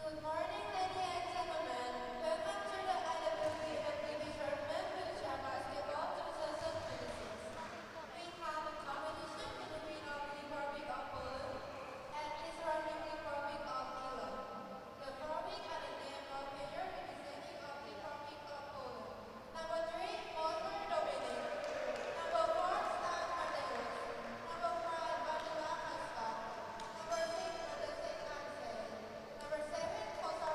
Good morning, ladies and gentlemen. Welcome to the IWBF Tournament Wheelchair Basketball 2026. We have a competition between the Republic of Poland and Islamic Republic of Iran. The following are the names of players representing the Republic of Poland. Number 3, Motor Dominic. Number 4, Stan Mardeus. Number 5, Badula Kaspat. Number 6, Radosek Ansel. Number 7, Kosa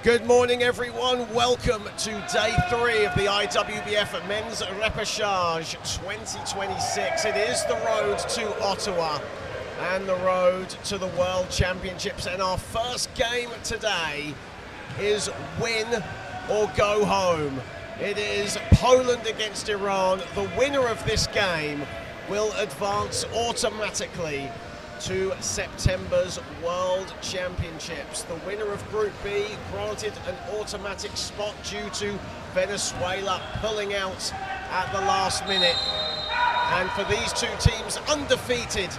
Good morning, everyone. Welcome to day 3 of the IWBF Men's Repechage 2026. It is the road to Ottawa and the road to the World Championships. And our first game today is win or go home. It is Poland against Iran. The winner of this game will advance automatically to September's World Championships. The winner of Group B granted an automatic spot due to Venezuela pulling out at the last minute. And for these two teams undefeated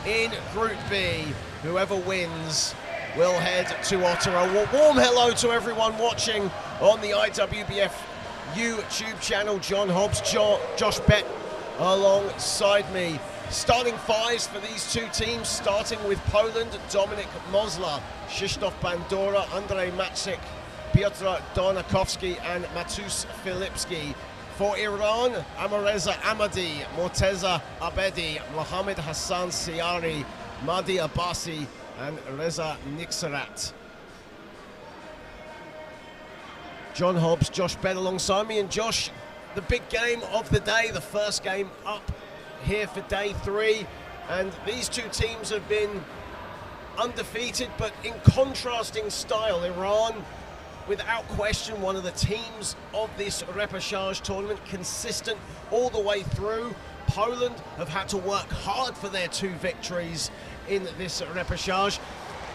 in Group B, whoever wins will head to Ottawa. Well, warm hello to everyone watching on the IWBF YouTube channel. John Hobbs, Josh Bett alongside me. Starting fives for these two teams, starting with Poland, Dominik Mosler, Krzysztof Bandura, Andrzej Maciek, Piotr Donakowski and Matus Filipski. For Iran, Amareza Amadi, Morteza Abedi, Mohammed Hassan Siari, Mahdi Abbasi and Reza Niksarat. John Hobbs, Josh Bett alongside me. And Josh, the big game of the day, the first game up here for day 3, and these two teams have been undefeated but in contrasting style. Iran, without question, one of the teams of this repechage tournament, consistent all the way through. Poland have had to work hard for their 2 victories in this repechage.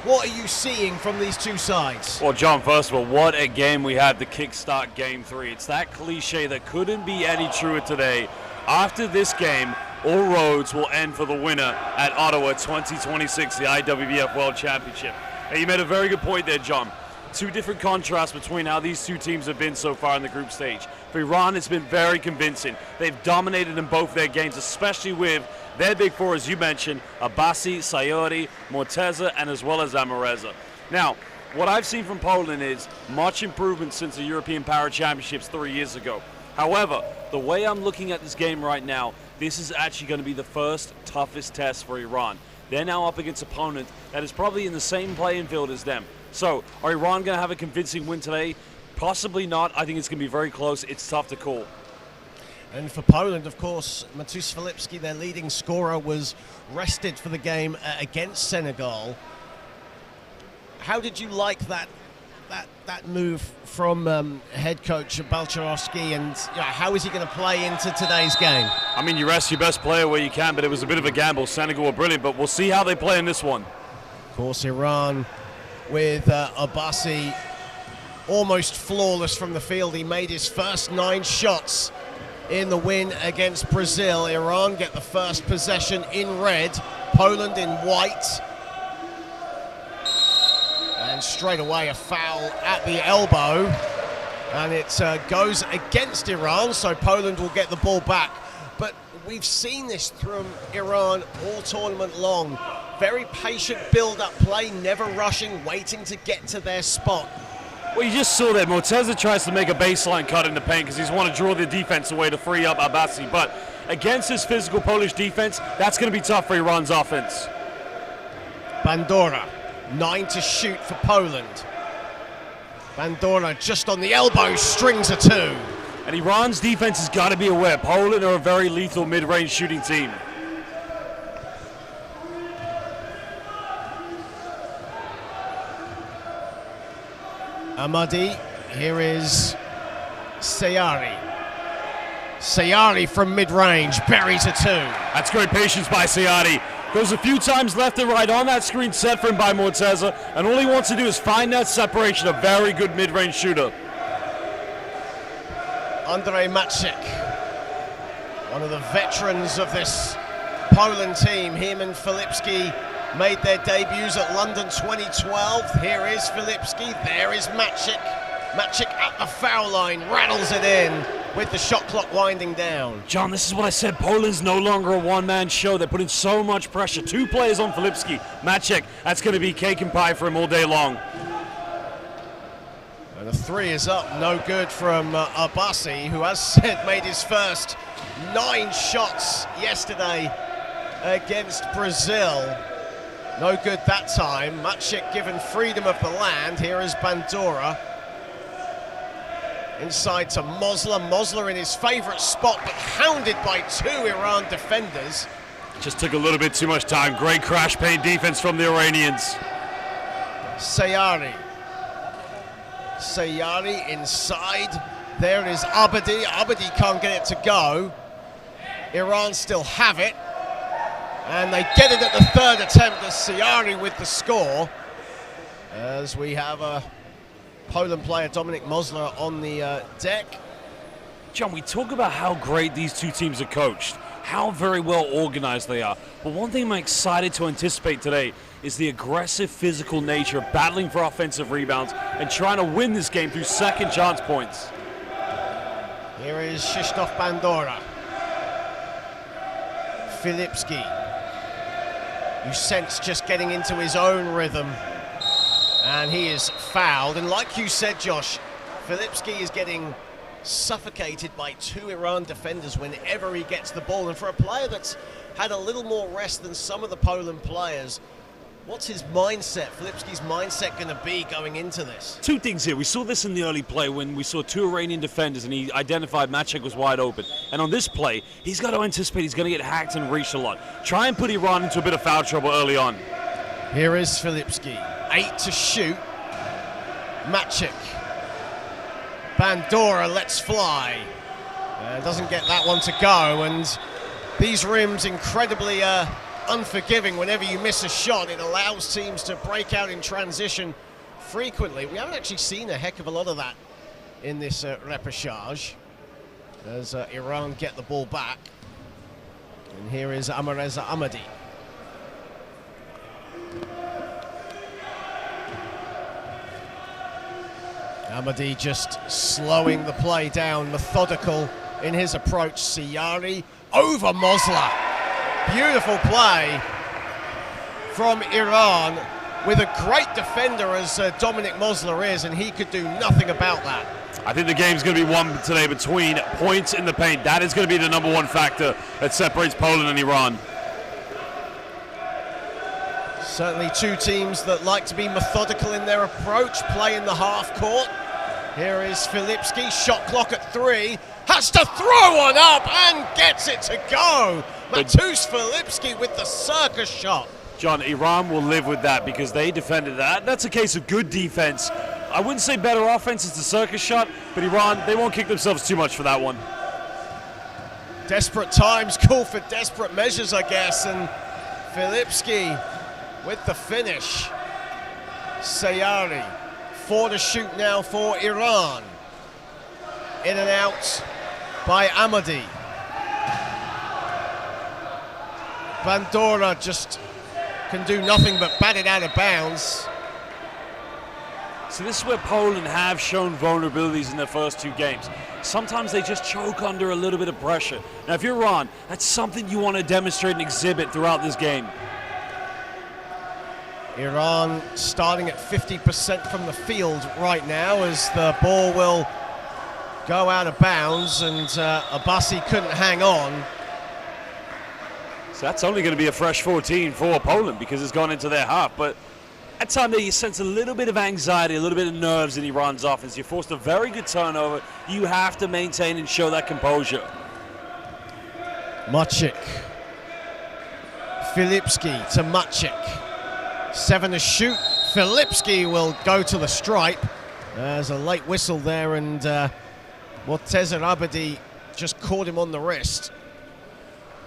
What are you seeing from these two sides? Well, John, first of all, what a game we had to kickstart Game 3. It's that cliche that couldn't be any truer today. After this game, all roads will end for the winner at Ottawa 2026, the IWBF World Championship. And you made a very good point there, John. 2 different contrasts between how these 2 teams have been so far in the group stage. For Iran, it's been very convincing. They've dominated in both their games, especially with their big 4, as you mentioned, Abbasi, Sayori, Morteza, and as well as Amareza. Now, what I've seen from Poland is much improvement since the European Para Championships 3 years ago. However, the way I'm looking at this game right now, this is actually going to be the first toughest test for Iran. They're now up against an opponent that is probably in the same playing field as them. So, are Iran going to have a convincing win today? Possibly not. I think it's going to be very close. It's tough to call. And for Poland, of course, Matus Filipski, their leading scorer, was rested for the game against Senegal. How did you like that move from head coach Balcerowski, and how is he going to play into today's game? I mean, you rest your best player where you can, but it was a bit of a gamble. Senegal were brilliant, but we'll see how they play in this one. Of course, Iran with Abbasi almost flawless from the field. He made his first 9 shots in the win against Brazil. Iran get the first possession in red, Poland in white. And straight away a foul at the elbow, and it goes against Iran, so Poland will get the ball back. But we've seen this from Iran all tournament long. Very patient build-up play, never rushing, waiting to get to their spot. Well, you just saw that Morteza tries to make a baseline cut in the paint because he's want to draw the defense away to free up Abbasi. But against this physical Polish defense, that's going to be tough for Iran's offense. Bandura, 9 to shoot for Poland. Bandura just on the elbow, strings a 2. And Iran's defense has got to be aware. Poland are a very lethal mid-range shooting team. Amadi, here is Sayari. Sayari from mid-range, buries a 2. That's great patience by Sayari. Goes a few times left and right on that screen set for him by Morteza, and all he wants to do is find that separation. A very good mid-range shooter. Andrzej Maciek, one of the veterans of this Poland team. Him and Filipski made their debuts at London 2012. Here is Filipski, there is Maciek. Maciek at the foul line, rattles it in with the shot clock winding down. John, this is what I said. Poland's no longer a one-man show. They're putting so much pressure. 2 players on Filipski. Maciek, that's going to be cake and pie for him all day long. And the 3 is up, no good from Abbasi, who, as said, made his first 9 shots yesterday against Brazil. No good that time. Maciek given freedom of the land. Here is Bandura. Inside to Mosler. Mosler in his favourite spot, but hounded by two Iran defenders. Just took a little bit too much time. Great crash paint defense from the Iranians. Sayari. Sayari inside. There is Abadi. Abadi can't get it to go. Iran still have it. And they get it at the third attempt as Sayari with the score. As we have a Poland player, Dominik Mosler, on the deck. John, we talk about how great these two teams are coached, how very well organized they are. But one thing I'm excited to anticipate today is the aggressive physical nature of battling for offensive rebounds and trying to win this game through second chance points. Here is Krzysztof Bandora. Filipski. You sense just getting into his own rhythm. And he is fouled. And like you said, Josh, Filipski is getting suffocated by two Iran defenders whenever he gets the ball. And for a player that's had a little more rest than some of the Poland players, what's his mindset, Filipski's mindset, going to be going into this? Two things here. We saw this in the early play when we saw two Iranian defenders and he identified Maciek was wide open. And on this play, he's got to anticipate he's going to get hacked and reached a lot. Try and put Iran into a bit of foul trouble early on. Here is Filipski. 8 to shoot. Maciek. Bandora lets fly. Doesn't get that one to go. And these rims incredibly unforgiving. Whenever you miss a shot, it allows teams to break out in transition frequently. We haven't actually seen a heck of a lot of that in this repechage as Iran get the ball back. And here is Amareza Amadi. Amadi just slowing the play down, methodical in his approach. Sayari over Mosler. Beautiful play from Iran with a great defender as Dominik Mosler is, and he could do nothing about that. I think the game's going to be won today between points in the paint. That is going to be the number one factor that separates Poland and Iran. Certainly two teams that like to be methodical in their approach, play in the half court. Here is Filipski, shot clock at 3, has to throw one up and gets it to go. Matus Filipski with the circus shot. John, Iran will live with that because they defended that. That's a case of good defense. I wouldn't say better offense, it's the circus shot, but Iran, they won't kick themselves too much for that one. Desperate times call for desperate measures, I guess, and Filipski with the finish. Sayari, 4 to shoot now for Iran. In and out by Amadi. Bandora just can do nothing but bat it out of bounds. So this is where Poland have shown vulnerabilities in their first two games. Sometimes they just choke under a little bit of pressure. Now, if you're Iran, that's something you want to demonstrate and exhibit throughout this game. Iran starting at 50% from the field right now as the ball will go out of bounds, and Abassi couldn't hang on. So that's only going to be a fresh 14 for Poland because it's gone into their half. But at time there, you sense a little bit of anxiety, a little bit of nerves in Iran's offense. You forced a very good turnover. You have to maintain and show that composure. Maciek. Filipski to Maciek. 7 to shoot. Filipski will go to the stripe. There's a late whistle there, and Morteza Abadi just caught him on the wrist.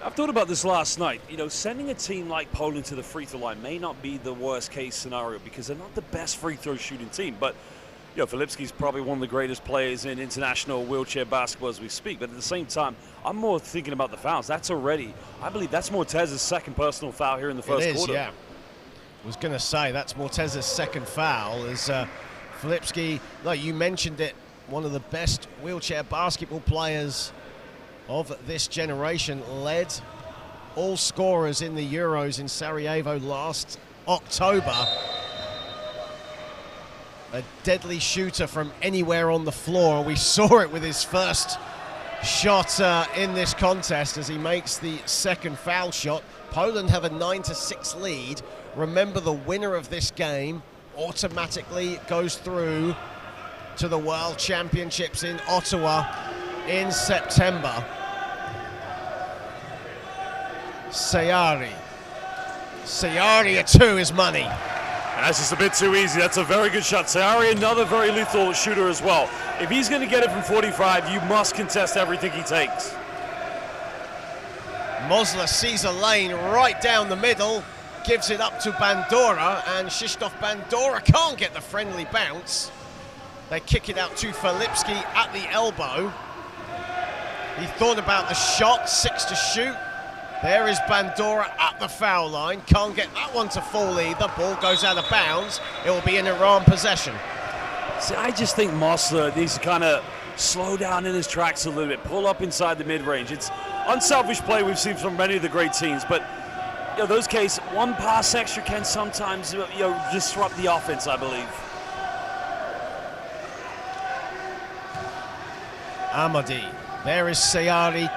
I've thought about this last night. You know, sending a team like Poland to the free throw line may not be the worst case scenario because they're not the best free throw shooting team. But, you know, Filipski's probably one of the greatest players in international wheelchair basketball as we speak. But at the same time, I'm more thinking about the fouls. That's already, I believe that's Morteza's second personal foul here in the first quarter. Yeah. I was going to say that's Morteza's second foul. Is Filipski, like you mentioned it, one of the best wheelchair basketball players of this generation, led all scorers in the Euros in Sarajevo last October. A deadly shooter from anywhere on the floor. We saw it with his first shot in this contest as he makes the second foul shot. Poland have a 9-6 lead. Remember, the winner of this game automatically goes through to the World Championships in Ottawa in September. Sayari a 2 is money. And that's just a bit too easy. That's a very good shot. Sayari, another very lethal shooter as well. If he's going to get it from 45, you must contest everything he takes. Mosler sees a lane right down the middle, gives it up to Bandora, and Krzysztof Bandora can't get the friendly bounce. They kick it out to Filipski at the elbow. He thought about the shot, 6 to shoot. There is Bandora at the foul line. Can't get that one to fall either. Ball goes out of bounds. It will be an Iran possession. See, I just think Mosler needs to kind of slow down in his tracks a little bit, pull up inside the mid-range. It's unselfish play we've seen from many of the great teams, but those cases, one pass extra can sometimes disrupt the offense, I believe. Amadi. There is Sayari,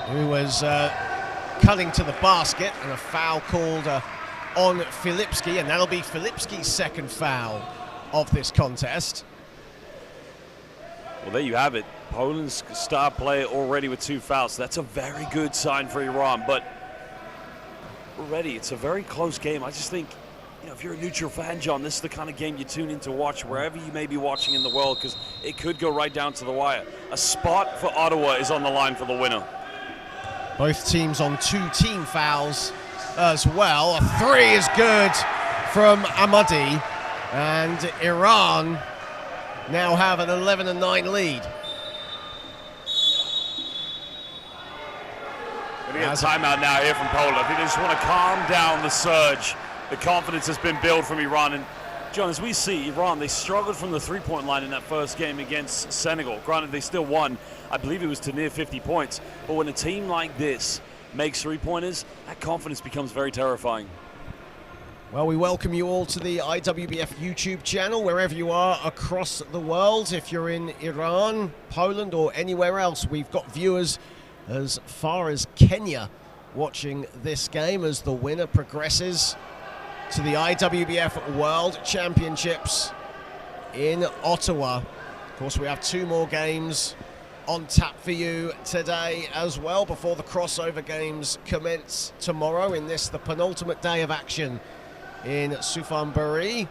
who was cutting to the basket, and a foul called on Filipski, and that'll be Filipski's second foul of this contest. Well, there you have it. Poland's star player already with 2 fouls. That's a very good sign for Iran, but already it's a very close game. I just think, if you're a neutral fan, John, this is the kind of game you tune in to watch wherever you may be watching in the world, because it could go right down to the wire. A spot for Ottawa is on the line for the winner. Both teams on 2 team fouls as well. A 3 is good from Amadi, and Iran now have an 11-9 lead. Going to get a timeout now here from Poland. I think they just want to calm down the surge. The confidence has been built from Iran. And John, as we see, Iran, they struggled from the three-point line in that first game against Senegal. Granted, they still won. I believe it was to near 50 points. But when a team like this makes three-pointers, that confidence becomes very terrifying. Well, we welcome you all to the IWBF YouTube channel, wherever you are across the world. If you're in Iran, Poland, or anywhere else, we've got viewers as far as Kenya watching this game as the winner progresses to the IWBF World Championships in Ottawa. Of course, we have 2 more games on tap for you today as well before the crossover games commence tomorrow in this, the penultimate day of action in Suphanburi.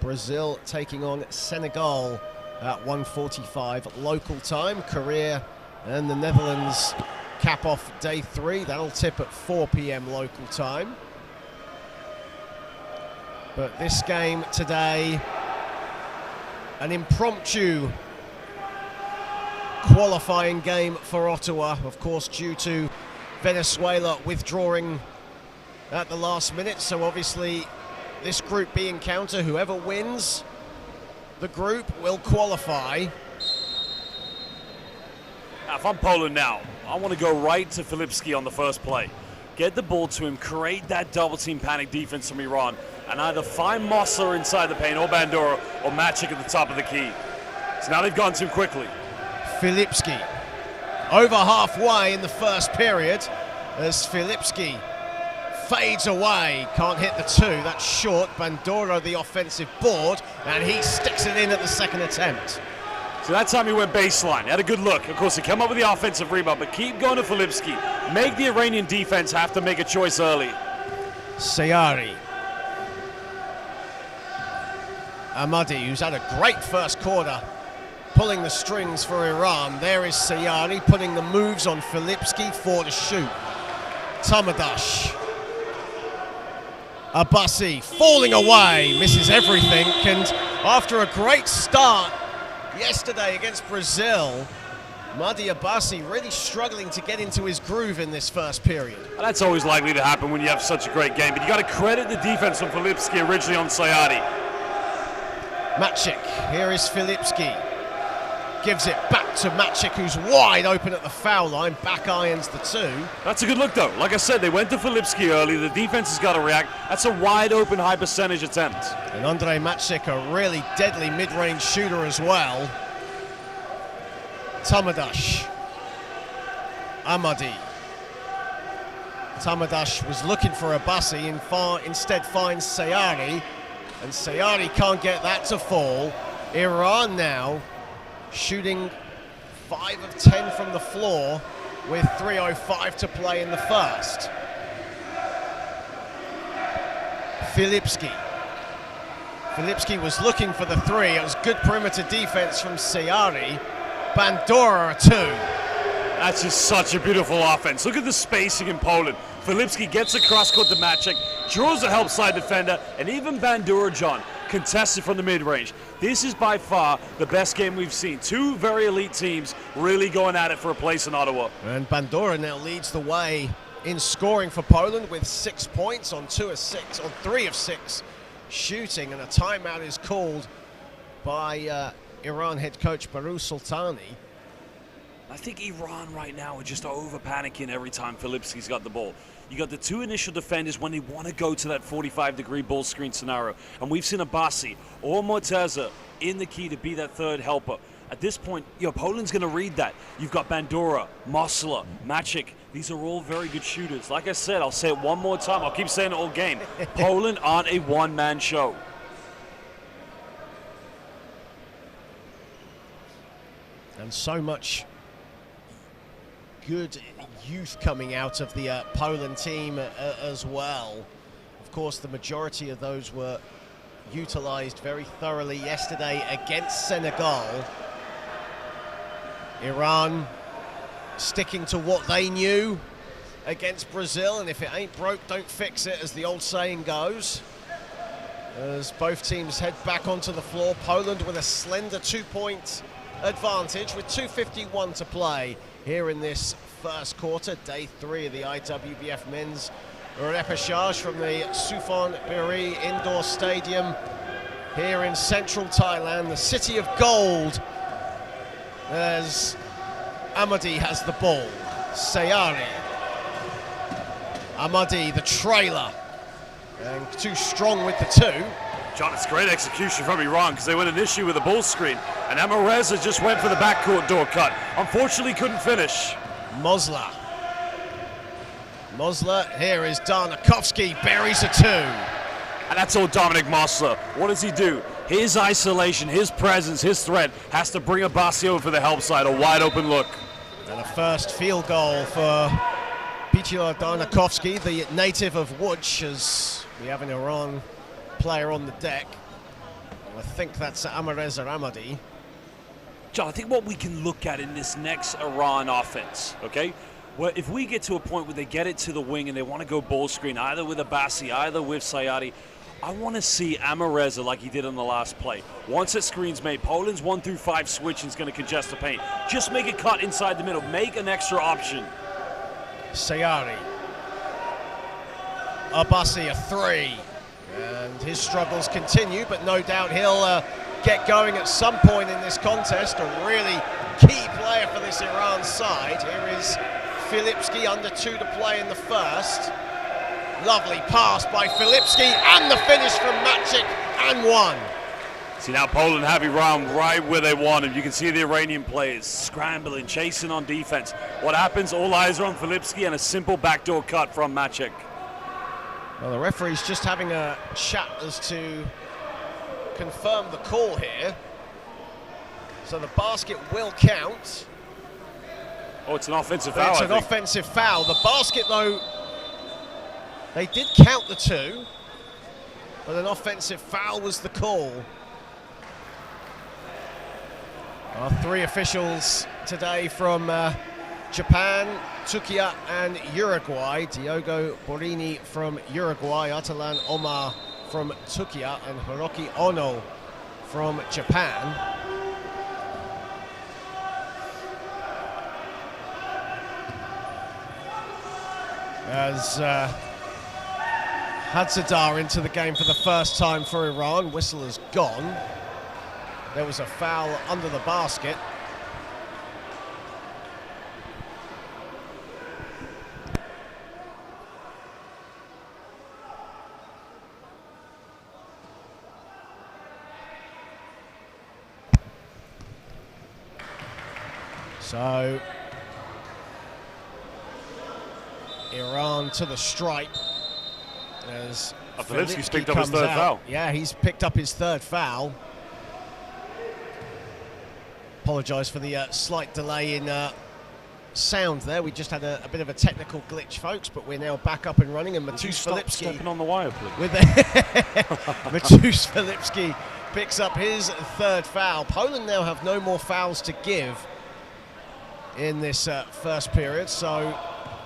Brazil taking on Senegal at 1:45 local time. Korea and the Netherlands cap off day 3. That'll tip at 4 p.m. local time. But this game today, an impromptu qualifying game for Ottawa, of course, due to Venezuela withdrawing at the last minute. So obviously this Group B encounter, whoever wins the group will qualify. Now, if I'm Poland now, I want to go right to Filipski on the first play. Get the ball to him, create that double-team panic defense from Iran, and either find Mosler inside the paint or Bandora or Matchik at the top of the key. So now they've gone too quickly. Filipski over halfway in the first period as Filipski fades away. Can't hit the 2, that's short. Bandora the offensive board, and he sticks it in at the second attempt. So that time he went baseline. He had a good look. Of course, he came up with the offensive rebound, but keep going to Filipski. Make the Iranian defense have to make a choice early. Sayari. Amadi, who's had a great first quarter, pulling the strings for Iran. There is Sayari putting the moves on Filipski, 4 to shoot. Tamadash. Abassi falling away, misses everything, and after a great start yesterday against Brazil, Madi Abassi really struggling to get into his groove in this first period. Well, that's always likely to happen when you have such a great game, but you got to credit the defense from Filipski originally on Sayari. Matchik, here is Filipski. Gives it back to Matchik, who's wide open at the foul line, back irons the 2. That's a good look though. Like I said, they went to Filipski early, the defense has got to react. That's a wide open, high percentage attempt. And Andrei Matchik, a really deadly mid-range shooter as well. Tamadash. Amadi. Tamadash was looking for Abassi and instead finds Sayari. And Sayari can't get that to fall. Iran now shooting 5 of 10 from the floor with 3:05 to play in the first. Filipski was looking for the three. It was good perimeter defense from Sayari. Bandura 2. That's just such a beautiful offense. Look at the spacing in Poland. Filipski gets across court to Maciek, draws a help side defender, and even Bandura, John, contested from the mid-range. This is by far the best game we've seen. Two very elite teams really going at it for a place in Ottawa. And Bandura now leads the way in scoring for Poland with 6 points on 3 of 6 shooting, and a timeout is called by Iran head coach Baru Sultani. I think Iran right now are just over panicking every time Filipski's got the ball. You got the two initial defenders when they want to go to that 45-degree ball screen scenario. And we've seen Abassi or Morteza in the key to be that third helper. At this point, Poland's going to read that. You've got Bandura, Mosla, Maciek. These are all very good shooters. Like I said, I'll say it one more time. I'll keep saying it all game. Poland aren't a one-man show. And so much good youth coming out of the Poland team as well. Of course, the majority of those were utilized very thoroughly yesterday against Senegal. Iran sticking to what they knew against Brazil, and if it ain't broke, don't fix it, as the old saying goes. As both teams head back onto the floor, Poland with a slender 2-point advantage with 2:51 to play here in this first quarter, day 3 of the IWBF men's repechage from the Suphanburi indoor stadium here in central Thailand, the city of gold, as Amadi has the ball. Sayari. Amadi, the trailer, and too strong with the two. John, it's great execution from Iran because they went an issue with the ball screen, and Amareza just went for the backcourt door cut. Unfortunately, couldn't finish. Mosla here is Darnakovsky, buries a 2. And that's all Dominic Mosla. What does he do? His isolation, his presence, his threat has to bring Abassi over for the help side, a wide open look. And a first field goal for Bichila Darnakovsky, the native of Łódź, as we have an Iran player on the deck. I think that's Amareza Amadi. John, I think what we can look at in this next Iran offense, okay? Well, if we get to a point where they get it to the wing and they want to go ball screen, either with Abassi, either with Sayari, I want to see Amareza like he did on the last play. Once that screen's made, Poland's 1 through 5 switching is going to congest the paint. Just make a cut inside the middle. Make an extra option. Sayari. Abassi, a 3. And his struggles continue, but no doubt he'll get going at some point in this contest. A really key player for this Iran side. Here is Filipski, under 2 to play in the first. Lovely pass by Filipski, and the finish from Maciek, and 1. See, now Poland have Iran right where they want him. You can see the Iranian players scrambling, chasing on defense. What happens? All eyes are on Filipski, and a simple backdoor cut from Maciek. Well, the referee's just having a chat as to confirm the call here. So the basket will count. Oh, it's an offensive foul, It's an offensive foul. The basket, though, they did count the 2, but an offensive foul was the call. Our 3 officials today from Japan, Turkey and Uruguay. Diogo Borini from Uruguay, Atalan Omar from Turkey, and Hiroki Ono from Japan. As Hadzadar into the game for the first time for Iran. Whistle has gone. There was a foul under the basket. So Iran to the stripe as Filipski's picked up his comes third out. foul. Yeah, he's picked up his 3rd foul. Apologise for the slight delay in sound there. We just had a bit of a technical glitch, folks, but we're now back up and running. And Matus Filipski stepping on the wire, please. With Matus Filipski picks up his third foul. Poland now have no more fouls to give in this first period. So,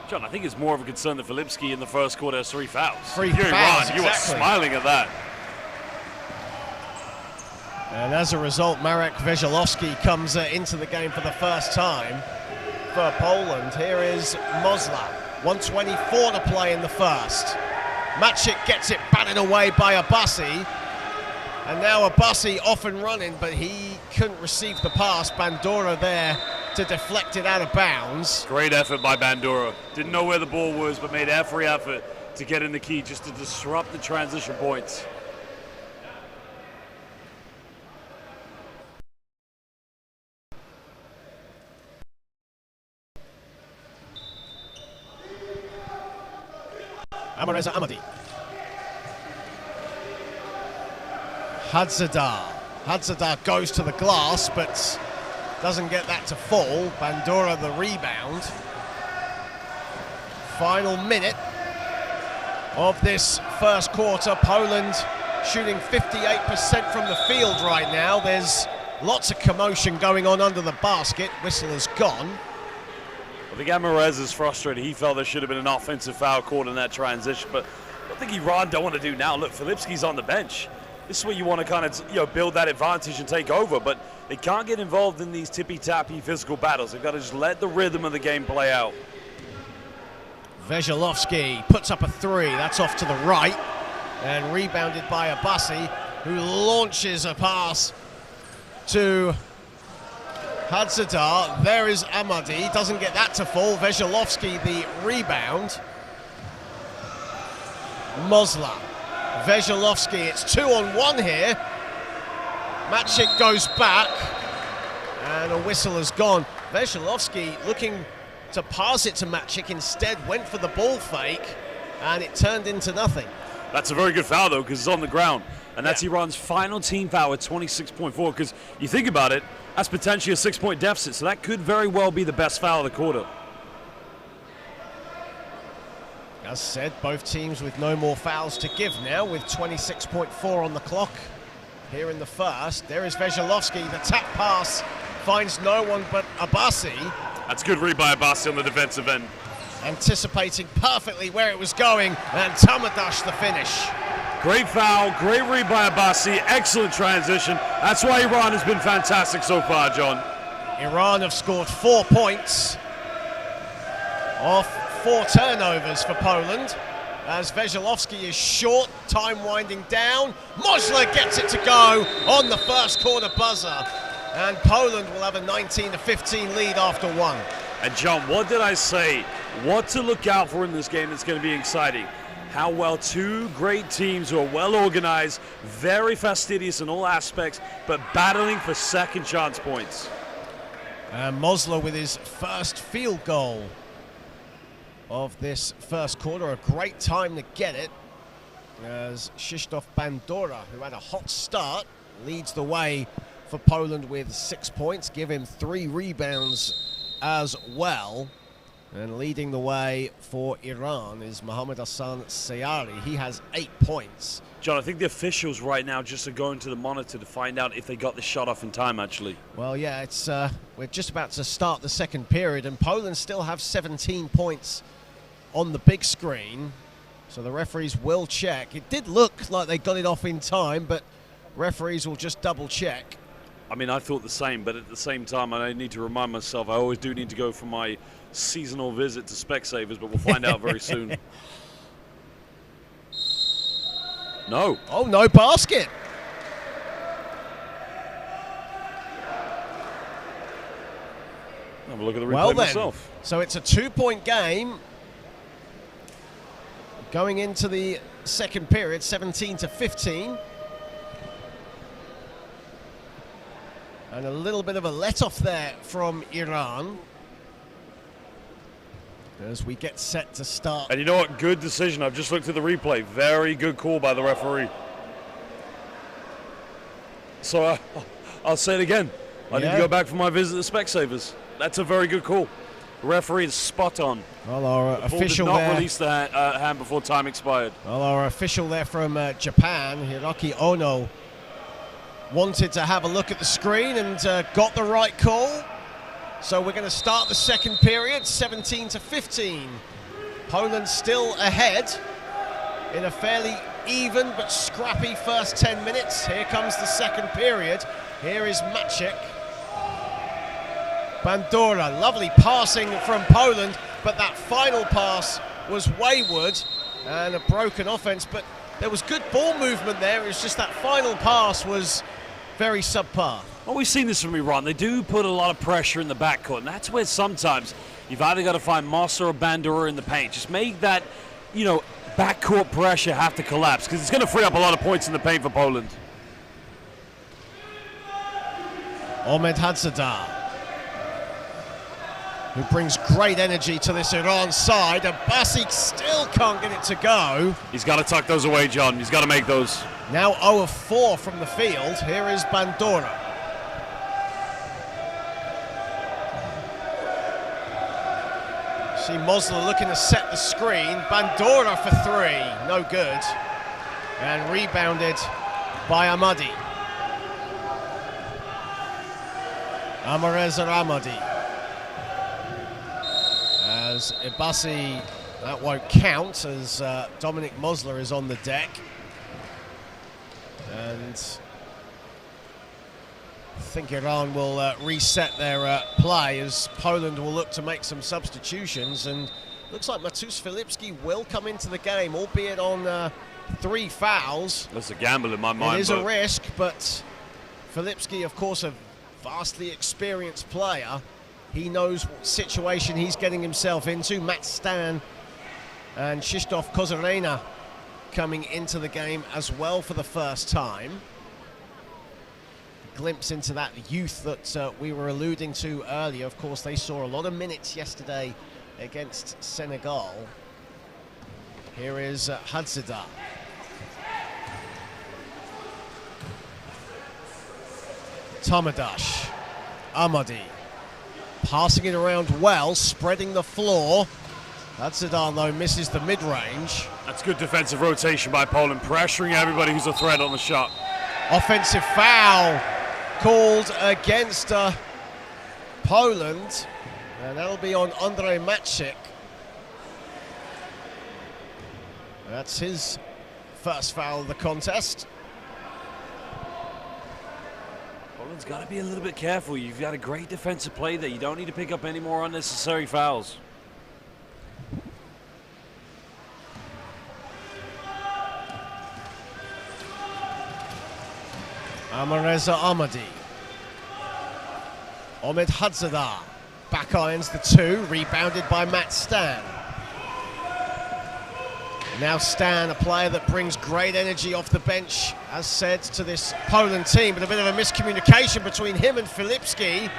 John, I think it's more of a concern that Filipski in the first quarter has 3 fouls. Three fouls, Ron, you are smiling at that. And as a result, Marek Veselovsky comes into the game for the first time for Poland. Here is Mosla, 1:24 to play in the first. Maciek gets it batted away by Abassi. And now Abassi off and running, but he couldn't receive the pass. Bandura there to deflect it out of bounds. Great effort by Bandura. Didn't know where the ball was, but made every effort to get in the key just to disrupt the transition points. Amareza Amadi. Hadzadar goes to the glass, but doesn't get that to fall. Bandura the rebound. Final minute of this first quarter. Poland shooting 58% from the field right now. There's lots of commotion going on under the basket. Whistle has gone. I think Amarez is frustrated. He felt there should have been an offensive foul called in that transition, but I think Iran don't want to do now. Look, Filipski's on the bench. This is where you want to kind of build that advantage and take over, but they can't get involved in these tippy-tappy physical battles. They've got to just let the rhythm of the game play out. Veselovsky puts up a 3. That's off to the right and rebounded by Abassi, who launches a pass to Hadzadar. There is Amadi, doesn't get that to fall. Veselovsky the rebound. Mosla, Veselovsky, it's 2-on-1 here. Maciek goes back and a whistle has gone. Veselovsky looking to pass it to Maciek, instead went for the ball fake and it turned into nothing. That's a very good foul though, because it's on the ground. And that's Iran's final team foul at 26.4, because you think about it, that's potentially a 6-point deficit, so that could very well be the best foul of the quarter. As said, both teams with no more fouls to give now, with 26.4 on the clock here in the first. There is Veselovsky, the tap pass finds no one but Abassi. That's good read by Abassi on the defensive end. Anticipating perfectly where it was going, and Tamadash the finish. Great foul, great read by Abassi, excellent transition. That's why Iran has been fantastic so far, John. Iran have scored 4 points off 4 turnovers for Poland, as Veselovsky is short, time winding down. Mosla gets it to go on the first quarter buzzer, and Poland will have a 19-15 lead after 1. And John, what did I say? What to look out for in this game that's going to be exciting? How well 2 great teams who are well organized, very fastidious in all aspects, but battling for second chance points. And Mosla with his first field goal of this first quarter. A great time to get it, as Krzysztof Bandura, who had a hot start, leads the way for Poland with 6 points. Give him 3 rebounds as well. And leading the way for Iran is Mohammad Hassan Sayari. He has 8 points. John, I think the officials right now just are going to the monitor to find out if they got the shot off in time, actually. Well, yeah, it's we're just about to start the second period, and Poland still have 17 points on the big screen. So the referees will check. It did look like they got it off in time, but referees will just double check. I mean, I thought the same, but at the same time, I need to remind myself, I always do need to go for my seasonal visit to Specsavers, but we'll find out very soon. No. Oh, no basket. Have a look at the replay myself. So it's a 2-point game going into the second period, 17-15. And a little bit of a let-off there from Iran as we get set to start. And you know what? Good decision. I've just looked at the replay. Very good call by the referee. So I'll say it again. I need to go back for my visit to Specsavers. That's a very good call. The referee is spot on. Well, our official did not there, release the hand before time expired. well, our official there from Japan, Hiroki Ono, wanted to have a look at the screen and got the right call. So we're going to start the second period, 17-15. Poland still ahead in a fairly even but scrappy first 10 minutes. Here comes the second period. Here is Maciek. Bandura, lovely passing from Poland, but that final pass was wayward and a broken offense, but there was good ball movement there. It was just that final pass was very subpar. Well, we've seen this from Iran. They do put a lot of pressure in the backcourt, and that's where sometimes you've either got to find Mossa or Bandura in the paint. Just make that, backcourt pressure have to collapse, because it's going to free up a lot of points in the paint for Poland. Ahmed Hadzadar, who brings great energy to this Iran side, and Basic still can't get it to go. He's got to tuck those away, John. He's got to make those. Now 0 of 4 from the field. Here is Bandura. See Mosler looking to set the screen. Bandura for 3, no good. And rebounded by Amadi. Amareza Amadi. As Ibasi, that won't count as Dominic Mosler is on the deck. And I think Iran will reset their play as Poland will look to make some substitutions. And looks like Matus Filipski will come into the game, albeit on 3 fouls. That's a gamble in my mind. It is a risk, but Filipski, of course, a vastly experienced player. He knows what situation he's getting himself into. Matt Stan and Krzysztof Kozarena coming into the game as well for the first time. A glimpse into that youth that we were alluding to earlier. Of course, they saw a lot of minutes yesterday against Senegal. Here is Hadzadar. Tamadash, Amadi, passing it around well, spreading the floor. Hadzadar, though, misses the mid-range. That's good defensive rotation by Poland, pressuring everybody who's a threat on the shot. Offensive foul called against Poland, and that'll be on Andrzej Maciek. That's his first foul of the contest. Poland's got to be a little bit careful. You've got a great defensive play there. You don't need to pick up any more unnecessary fouls. Amareza Amadi. Ahmed Hadzadar back irons the 2, rebounded by Matt Stan. Now Stan, a player that brings great energy off the bench, as said, to this Poland team, but a bit of a miscommunication between him and Filipski.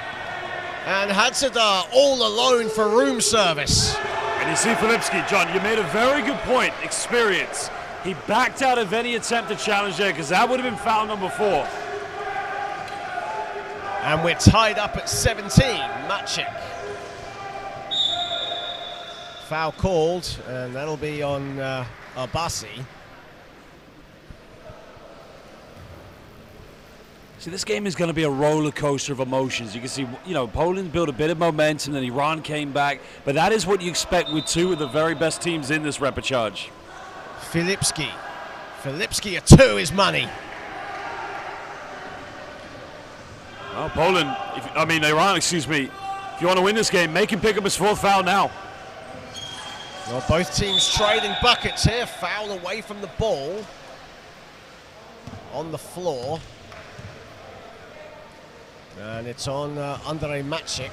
And Hadzadar all alone for room service. And you see Filipski, John, you made a very good point, experience. He backed out of any attempt to challenge there, because that would have been foul number 4. And we're tied up at 17, Maciek. Foul called, and that'll be on Abasi. See, this game is going to be a roller coaster of emotions. You can see, Poland built a bit of momentum, and Iran came back. But that is what you expect with 2 of the very best teams in this repechage. Filipski. Filipski, a 2 is money. Well, Iran, excuse me. If you want to win this game, make him pick up his 4th foul now. Well, both teams trading buckets here. Foul away from the ball. On the floor. And it's on Andrzej Maciek.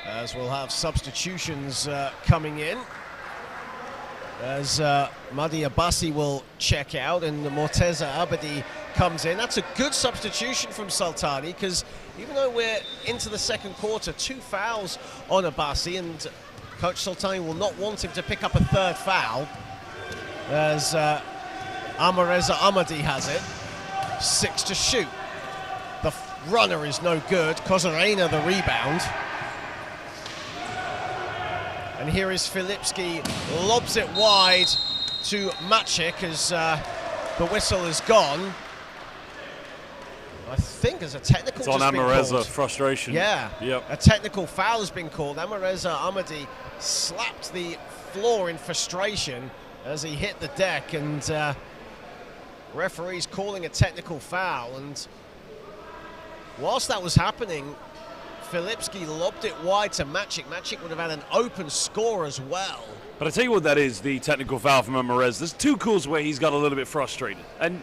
As we'll have substitutions coming in. As Madi Abasi will check out and Morteza Abadi comes in. That's a good substitution from Sultani, because even though we're into the second quarter, 2 fouls on Abasi, and Coach Sultani will not want him to pick up a 3rd foul, as Amareza Amadi has it. 6 to shoot. runner is no good. Kozarena the rebound. And here is Filipski, lobs it wide to Maciek as the whistle is gone. I think there's a technical. It's on Amareza, frustration. Yeah, yep. A technical foul has been called. Amareza Ahmadi slapped the floor in frustration as he hit the deck, and referee's calling a technical foul. And whilst that was happening, Filipski lobbed it wide to Maciek. Maciek would have had an open score as well. But I tell you what that is, the technical foul from Amarez. There's two calls where he's got a little bit frustrated. And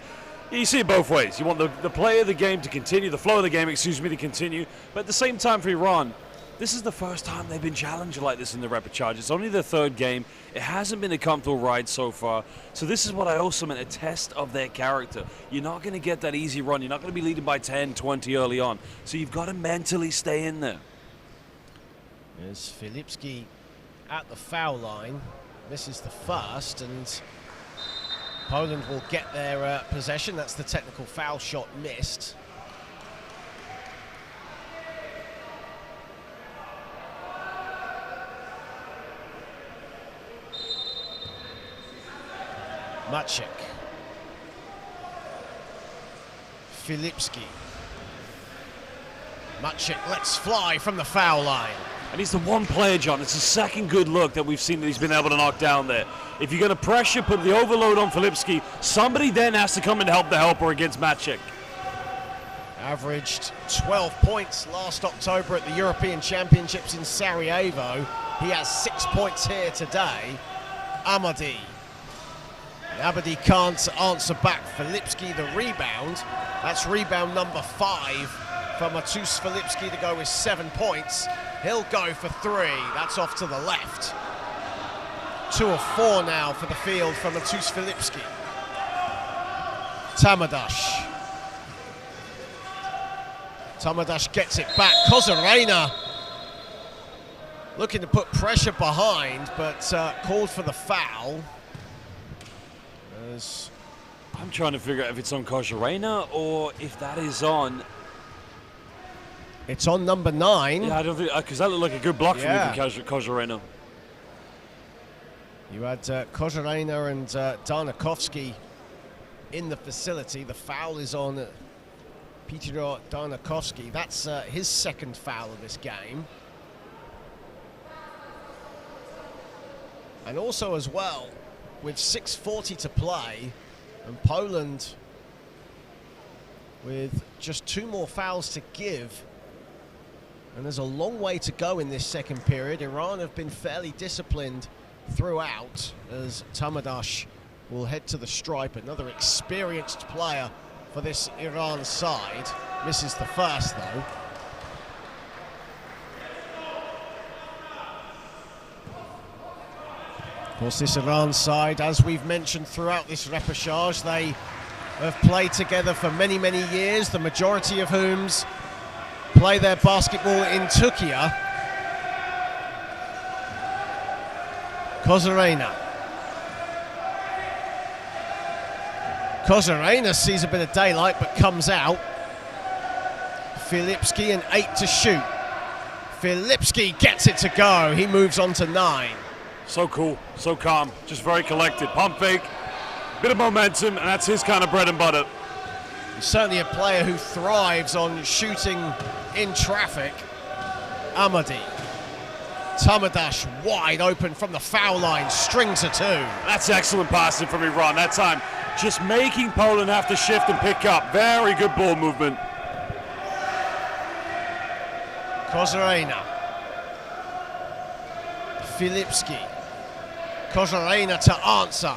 you see it both ways. You want the play of the game to continue, the flow of the game, to continue. But at the same time for Iran, this is the first time they've been challenged like this in the Repechage. It's only their third game. It hasn't been a comfortable ride so far. So this is what I also meant, a test of their character. You're not going to get that easy run. You're not going to be leading by 10, 20 early on. So you've got to mentally stay in there. There's Filipski at the foul line. This is the first, and Poland will get their possession. That's the technical foul shot missed. Maciek. Filipski. Maciek lets fly from the foul line. And he's the one player, John. It's the second good look that we've seen that he's been able to knock down there. If you're going to pressure, put the overload on Filipski, somebody then has to come and help the helper against Maciek. Averaged 12 points last October at the European Championships in Sarajevo. He has 6 points here today. Ahmadi. Ahmadi can't answer back. Filipski the rebound. That's rebound number 5 for Matus Filipski to go with 7 points. He'll go for 3. That's off to the left. 2 of 4 now for the field for Matus Filipski. Tamadash. Tamadash gets it back. Kozarena looking to put pressure behind, but called for the foul. I'm trying to figure out if it's on Kozarena or if that is on. It's on number 9. Yeah, I don't think, because that looked like a good block for me from Kozarena. You had Kozarena and Darnakovsky in the facility. The foul is on Peter Darnakovsky. That's his second foul of this game. And also as well, with 6:40 to play, and Poland with just 2 more fouls to give, and there's a long way to go in this second period. Iran have been fairly disciplined throughout, as Tamadash will head to the stripe. Another experienced player for this Iran side. Misses the first, though. Of course, this Iran side, as we've mentioned throughout this repechage, they have played together for many, many years, the majority of whom play their basketball in Turkey. Kozarena. Kozarena sees a bit of daylight but comes out. Filipski and 8 to shoot. Filipski gets it to go. He moves on to 9. So cool, so calm, just very collected. Pump fake, bit of momentum, and that's his kind of bread and butter. He's certainly a player who thrives on shooting in traffic. Ahmadi. Tamadash wide open from the foul line, strings a 2. That's excellent passing from Iran that time. Just making Poland have to shift and pick up. Very good ball movement. Kozarena. Filipski. Kozarena to answer.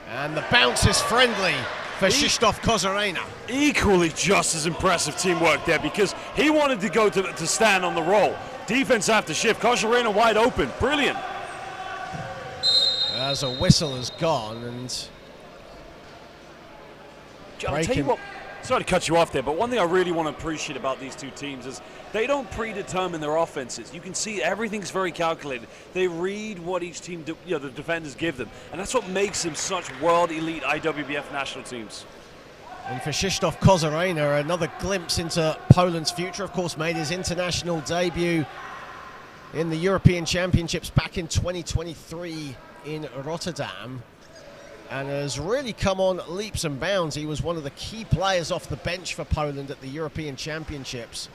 And the bounce is friendly for Krzysztof Kozarena. Equally just as impressive teamwork there, because he wanted to go to stand on the roll. Defense have to shift. Kozarena wide open. Brilliant. As a whistle has gone, and I'll tell you what, sorry to cut you off there, but one thing I really want to appreciate about these two teams is they don't predetermine their offenses. You can see everything's very calculated. They read what each team, the defenders give them, and that's what makes them such world elite IWBF national teams. And for Krzysztof Kozorena, another glimpse into Poland's future. Of course, made his international debut in the European Championships back in 2023 in Rotterdam, and has really come on leaps and bounds. He was one of the key players off the bench for Poland at the European Championships.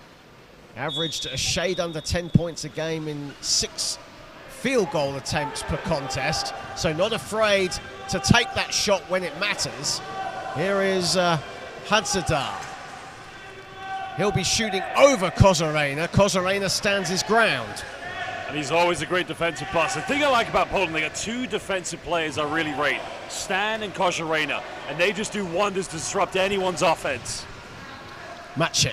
Averaged a shade under 10 points a game in 6 field goal attempts per contest, so not afraid to take that shot when it matters. Here is Hadzadar. He'll be shooting over Kozorena. Kozorena stands his ground. And he's always a great defensive plus. The thing I like about Poland, they got 2 defensive players I really rate, Stan and Kozorena, and they just do wonders to disrupt anyone's offense. Maciek,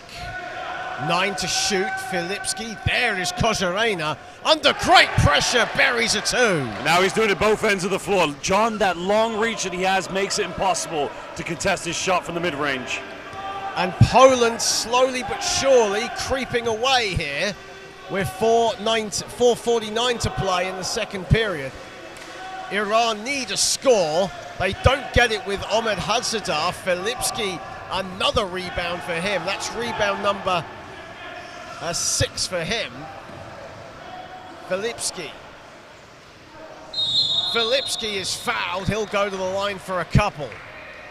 9 to shoot. Filipski, there is Kozorena. Under great pressure, buries a 2. And now he's doing it both ends of the floor. John, that long reach that he has makes it impossible to contest his shot from the mid-range. And Poland slowly but surely creeping away here with 4:49 to play in the second period. Iran need a score. They don't get it with Ahmed Hadzadar. Filipski, another rebound for him. That's rebound number 6 for him. Filipski is fouled. He'll go to the line for a couple.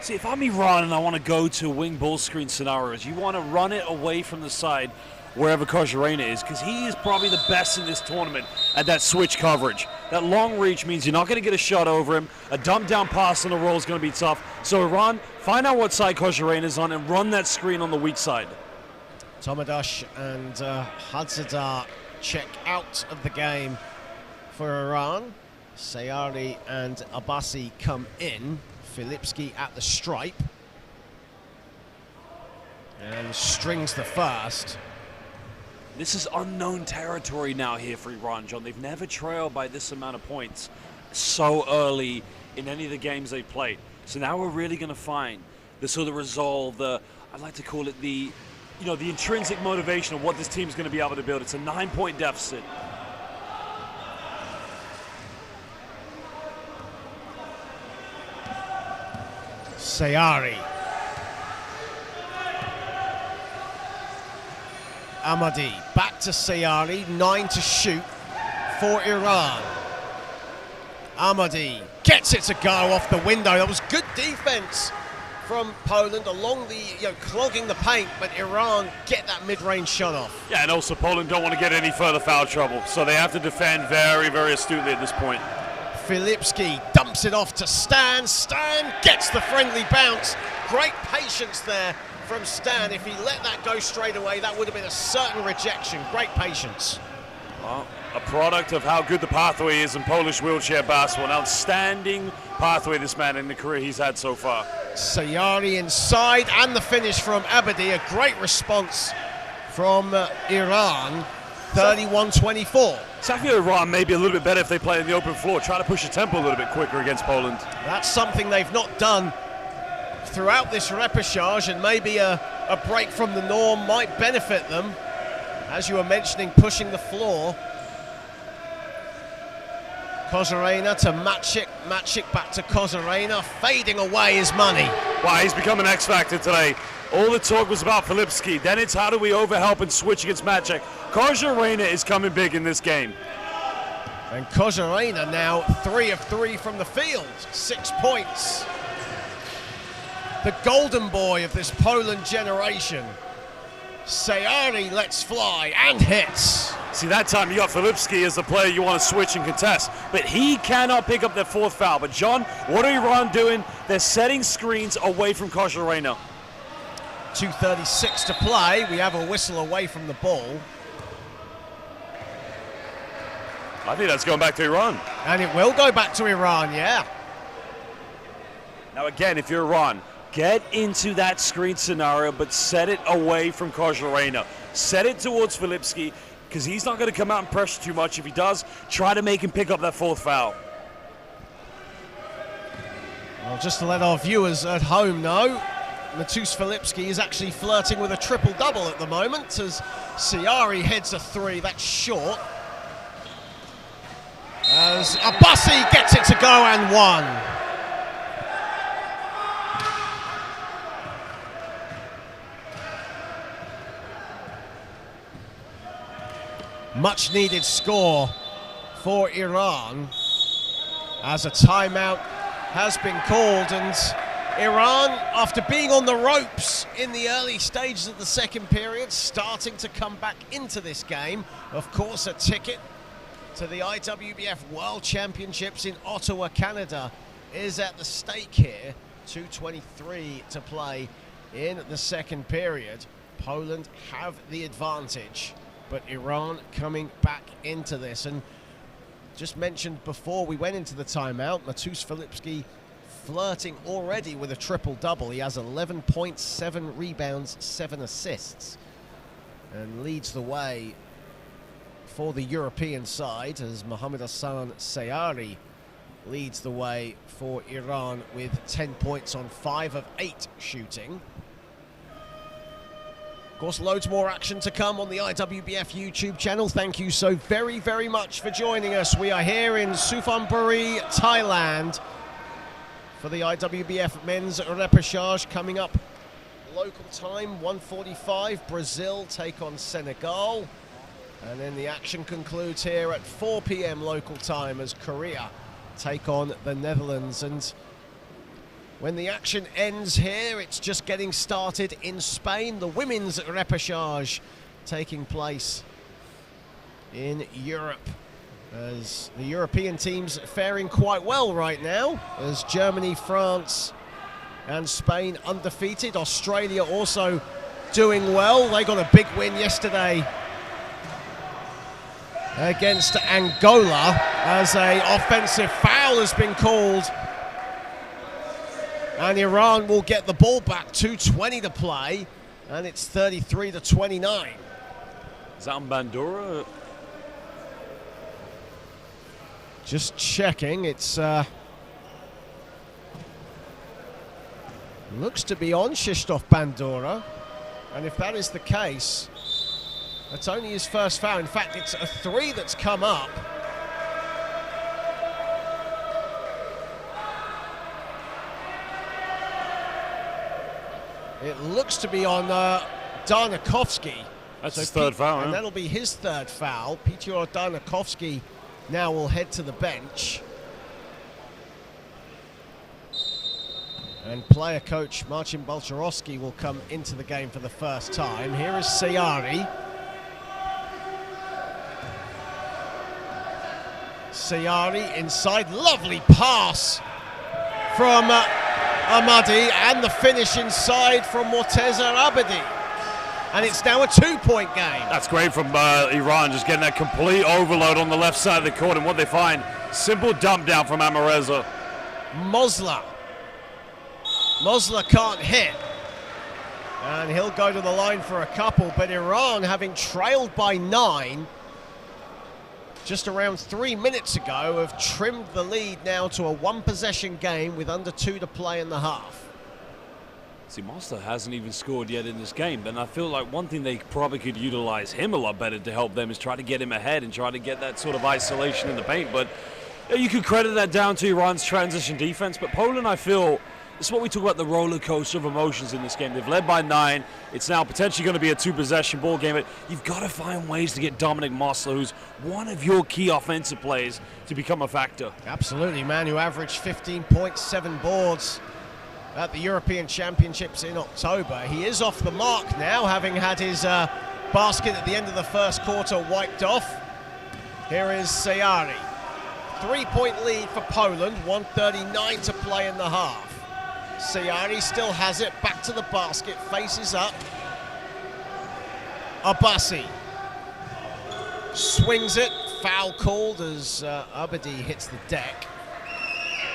See, if I'm Iran and I want to go to wing ball screen scenarios, you want to run it away from the side wherever Kozorena is, because he is probably the best in this tournament at that switch coverage. That long reach means you're not going to get a shot over him. A dump down pass on the roll is going to be tough. So Iran, find out what side Kozorena is on and run that screen on the weak side. Tomadas and Hadzadar check out of the game for Iran. Sayari and Abbasi come in. Filipski at the stripe. And strings the first. This is unknown territory now here for Iran, John. They've never trailed by this amount of points so early in any of the games they've played. So now we're really going to find the sort of resolve, I'd like to call it the intrinsic motivation of what this team's going to be able to build. It's a 9-point deficit. Sayari. Ahmadi back to Sayari, 9 to shoot for Iran. Ahmadi gets it to go off the window. That was good defense from Poland along the, clogging the paint, but Iran get that mid-range shot off. Yeah, and also Poland don't want to get any further foul trouble, so they have to defend very, very astutely at this point. Filipski dumps it off to Stan. Stan gets the friendly bounce. Great patience there from Stan. If he let that go straight away, that would have been a certain rejection. Great patience. Well, a product of how good the pathway is in Polish wheelchair basketball. An outstanding pathway, this man, in the career he's had so far. Sayari inside, and the finish from Abadi. A great response from Iran. 31-24. So I feel Iran may be a little bit better if they play in the open floor, try to push the tempo a little bit quicker against Poland. That's something they've not done throughout this repechage, and maybe a break from the norm might benefit them. As you were mentioning, pushing the floor. Kozorena to Maciek. Maciek back to Kozorena. Fading away is money. Wow, he's become an X factor today. All the talk was about Filipski. Then it's how do we overhelp and switch against Maciek. Kozorena is coming big in this game. And Kozorena now 3 of 3 from the field. 6 points. The golden boy of this Poland generation. Sayari lets fly and hits. See, that time you got Filipski as the player you want to switch and contest, but he cannot pick up that 4th foul. But John, what are Iran doing? They're setting screens away from Kozorena. 2:36 to play. We have a whistle away from the ball. I think that's going back to Iran. And it will go back to Iran, yeah. Now again, if you're Iran, get into that screen scenario, but set it away from Kozorena. Set it towards Filipski, because he's not going to come out and pressure too much. If he does, try to make him pick up that 4th foul. Well, just to let our viewers at home know, Matus Filipski is actually flirting with a triple-double at the moment as Sayari heads a 3. That's short. As Abbasi gets it to go and 1. much needed score for Iran, as a timeout has been called, and Iran, after being on the ropes in the early stages of the second period, starting to come back into this game. Of course, a ticket to the IWBF World Championships in Ottawa, Canada is at the stake here. 2:23 to play in the second period. Poland have the advantage, but Iran coming back into this. And just mentioned before we went into the timeout, Matus Filipski flirting already with a triple-double. He has 11 points, 7 rebounds, 7 assists, and leads the way for the European side, as Mohammad Hassan Sayari leads the way for Iran with 10 points on 5 of 8 shooting. Of course, loads more action to come on the IWBF YouTube channel. Thank you so very, very much for joining us. We are here in Suphanburi, Thailand, for the IWBF Men's Repechage. Coming up local time, 1:45, Brazil take on Senegal. And then the action concludes here at 4 p.m. local time as Korea take on the Netherlands. And when the action ends here, it's just getting started in Spain. The women's repechage taking place in Europe, as the European teams faring quite well right now, as Germany, France and Spain undefeated. Australia also doing well. They got a big win yesterday against Angola, as an offensive foul has been called, and Iran will get the ball back. 2:20 to play, and it's 33-29. Is that on Bandura? Just checking, it's looks to be on Krzysztof Bandura, and if that is the case, that's only his first foul. In fact, it's a 3 that's come up. It looks to be on Darnakovsky. That's his third foul, and that'll be his third foul. Peter Darnakovsky now will head to the bench. And player coach Marcin Balczarowski will come into the game for the first time. Here is Sayari. Sayari inside, lovely pass from Ahmadi, and the finish inside from Morteza Abedi. And it's now a 2-point game. That's great from Iran, just getting that complete overload on the left side of the court, and what they find, simple dump down from Amareza. Mosla can't hit, and he'll go to the line for a couple, but Iran, having trailed by 9 just around 3 minutes ago, have trimmed the lead now to a 1-possession game with under 2 to play in the half. See, Mosla hasn't even scored yet in this game, and I feel like one thing they probably could utilize him a lot better to help them is try to get him ahead and try to get that sort of isolation in the paint. But you could credit that down to Iran's transition defense, but Poland, I feel, this is what we talk about, the roller coaster of emotions in this game. They've led by 9. It's now potentially going to be a 2-possession ball game, but you've got to find ways to get Dominik Mosla, who's one of your key offensive players, to become a factor. Absolutely, man, who averaged 15 points, 7 boards at the European Championships in October. He is off the mark now, having had his basket at the end of the first quarter wiped off. Here is Sayari. 3-point lead for Poland, 1:39 to play in the half. Sayari still has it, back to the basket, faces up. Abbasi swings it, foul called as Abedi hits the deck.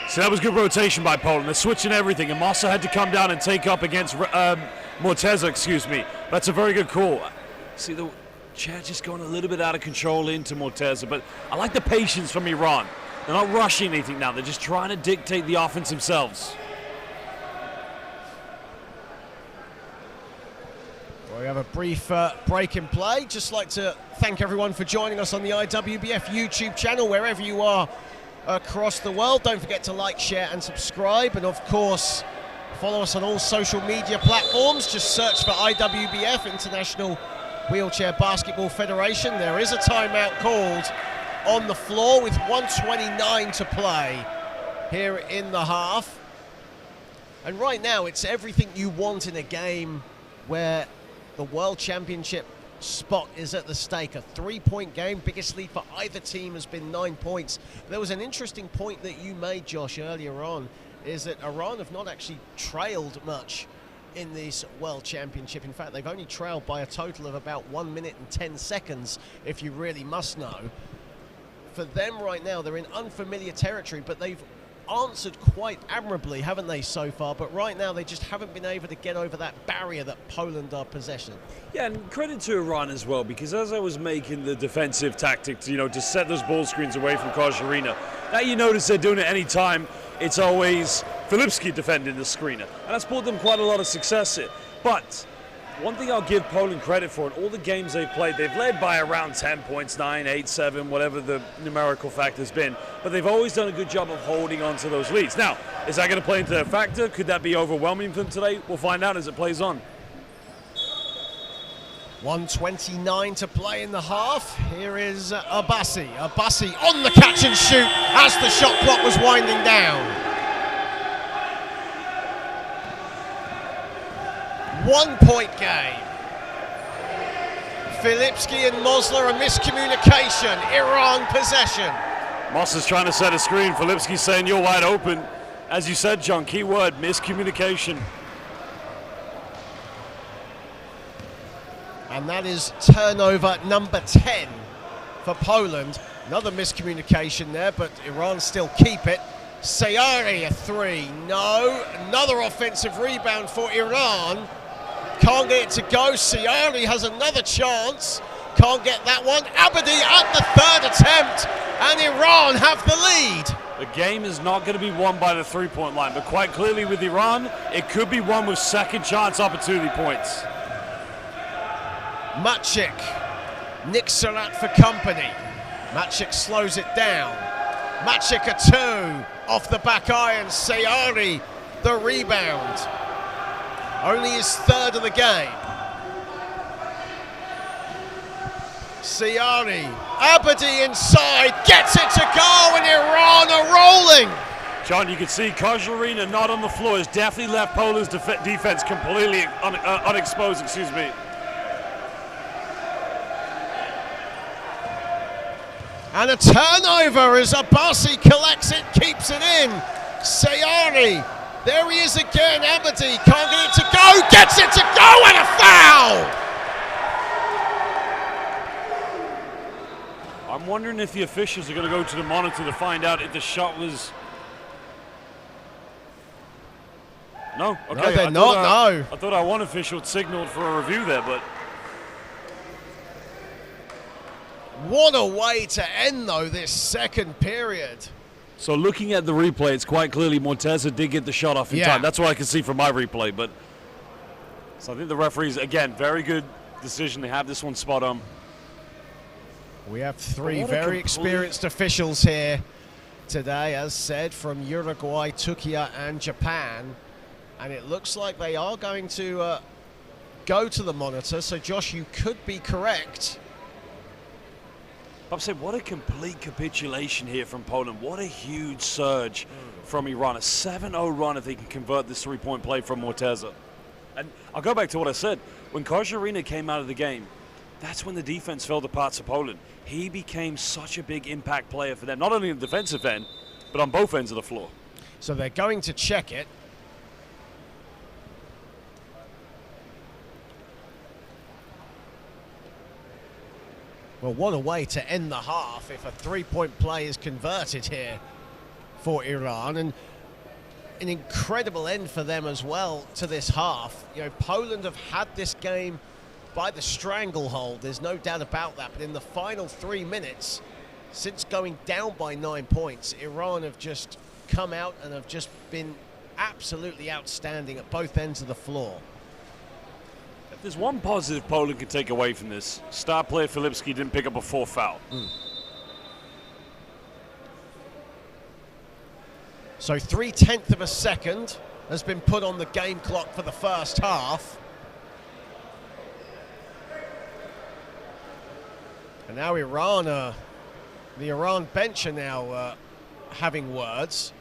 So that was good rotation by Poland. They're switching everything, and Mosla had to come down and take up against Morteza, excuse me. That's a very good call. See, the chair just going a little bit out of control into Morteza, but I like the patience from Iran. They're not rushing anything now. They're just trying to dictate the offense themselves. We have a brief break in play. Just like to thank everyone for joining us on the IWBF YouTube channel, wherever you are across the world. Don't forget to like, share and subscribe, and of course follow us on all social media platforms. Just search for IWBF, International Wheelchair Basketball Federation. There is a timeout called on the floor with 1:29 to play here in the half. And right now, it's everything you want in a game where the World Championship spot is at the stake. A 3-point game, biggest lead for either team has been 9 points. There was an interesting point that you made, Josh, earlier on, is that Iran have not actually trailed much in this World Championship. In fact, they've only trailed by a total of about 1 minute and 10 seconds, if you really must know. For them right now, they're in unfamiliar territory, but they've answered quite admirably, haven't they, so far? But right now they just haven't been able to get over that barrier that Poland are possessing. Yeah, and credit to Iran as well, because as I was making the defensive tactics, to set those ball screens away from Kajarina, now you notice they're doing it any time. It's always Filipski defending the screener, and that's brought them quite a lot of success here. But one thing I'll give Poland credit for, in all the games they've played, they've led by around 10 points, 9, 8, 7, whatever the numerical factor's been, but they've always done a good job of holding on to those leads. Now, is that going to play into their factor? Could that be overwhelming for them today? We'll find out as it plays on. 1:29 to play in the half. Here is Abassi. Abassi on the catch and shoot as the shot clock was winding down. 1 point game. Filipski and Mosler, a miscommunication. Iran possession. Moss is trying to set a screen. Filipski's saying you're wide open. As you said, John, key word, miscommunication. And that is turnover number 10 for Poland. Another miscommunication there, but Iran still keep it. Sayari, a three. No. Another offensive rebound for Iran. Can't get it to go. Sayari has another chance. Can't get that one. Abadi at the third attempt, and Iran have the lead. The game is not going to be won by the three-point line, but quite clearly with Iran, it could be won with second chance opportunity points. Maciek, Nick Surratt for company. Maciek slows it down. Maciek a two off the back iron. Sayari the rebound. Only his third of the game. Sayari, Abadi inside, gets it to go, and Iran are rolling. John, you can see Kajarina not on the floor has definitely left Poland's defense completely unexposed, excuse me. And a turnover as Abassi collects it, keeps it in. Sayari, there he is again. Abadi can't get it to go, gets it to go, and a foul! I'm wondering if the officials are going to go to the monitor to find out if the shot was... No? Okay. No, they're not, no. I thought our one official had signaled for a review there, but... What a way to end, though, this second period. So looking at the replay, it's quite clearly Monteza did get the shot off in time. That's what I can see from my replay. But so I think the referees, again, very good decision. They have this one spot on. We have three very experienced officials here today, as said, from Uruguay, Turkey, and Japan. And it looks like they are going to go to the monitor. So, Josh, you could be correct. I've said, what a complete capitulation here from Poland. What a huge surge from Iran. A 7-0 run if they can convert this three-point play from Monteza. And I'll go back to what I said. When Kajarina came out of the game, that's when the defense fell apart for Poland. He became such a big impact player for them, not only on the defensive end, but on both ends of the floor. So they're going to check it. Well, what a way to end the half if a three-point play is converted here for Iran. And an incredible end for them as well to this half. You know, Poland have had this game by the stranglehold. There's no doubt about that. But in the final 3 minutes, since going down by 9 points, Iran have just come out and have just been absolutely outstanding at both ends of the floor. If there's one positive Poland can take away from this, star player Filipski didn't pick up a fourth foul. So 3/10 of a second has been put on the game clock for the first half. And now the Iran bench are now having words.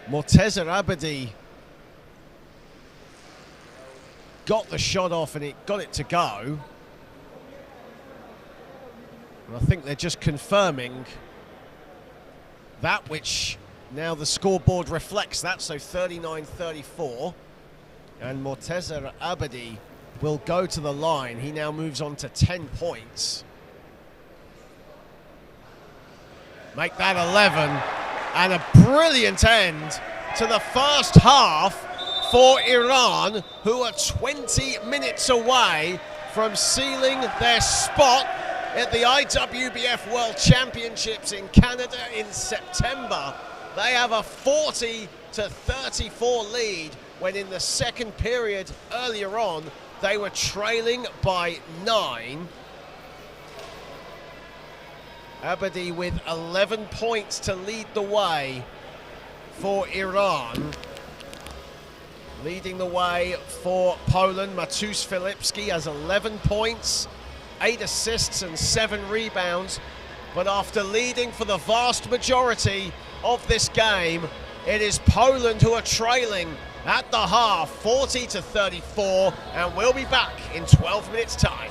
Morteza Abadi got the shot off and it got it to go. And I think they're just confirming that which now the scoreboard reflects that, so 39-34. And Morteza Abadi will go to the line. He now moves on to 10 points. Make that 11. And a brilliant end to the first half for Iran, who are 20 minutes away from sealing their spot at the IWBF World Championships in Canada in September. They have a 40-34 lead when in the second period earlier on, they were trailing by 9. Abadi with 11 points to lead the way for Iran. Leading the way for Poland, Matus Filipski has 11 points, 8 assists and 7 rebounds. But after leading for the vast majority of this game, it is Poland who are trailing at the half, 40-34, and we'll be back in 12 minutes' time.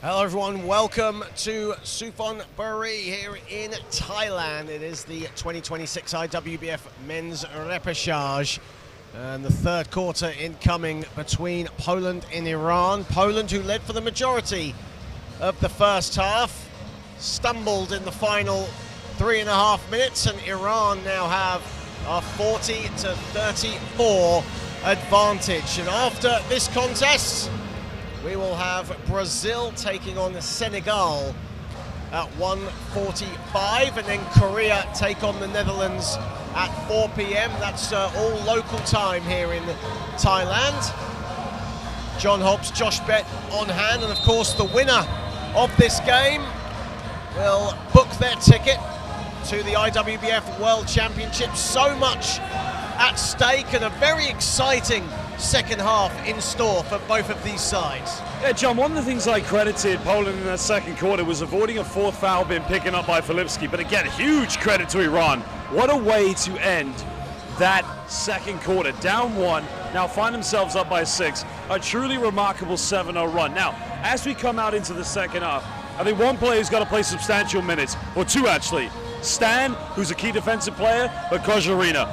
Hello everyone, welcome to Suphanburi here in Thailand. It is the 2026 IWBF Men's Repechage and the third quarter incoming between Poland and Iran. Poland, who led for the majority of the first half, stumbled in the final 3.5 minutes, and Iran now have a 40-34 advantage. And after this contest, we will have Brazil taking on Senegal at 1:45, and then Korea take on the Netherlands at 4 p.m. That's all local time here in Thailand. John Hobbs, Josh Bett on hand, and of course the winner of this game will book their ticket to the IWBF World Championships. So much at stake and a very exciting second half in store for both of these sides. Yeah, John, one of the things I credited Poland in that second quarter was avoiding a fourth foul being picking up by Filipski. But again, huge credit to Iran. What a way to end that second quarter. Down 1, now find themselves up by 6. A truly remarkable 7-0 run. Now, as we come out into the second half, I think one player's got to play substantial minutes, or two actually. Stan, who's a key defensive player, but Kozharina,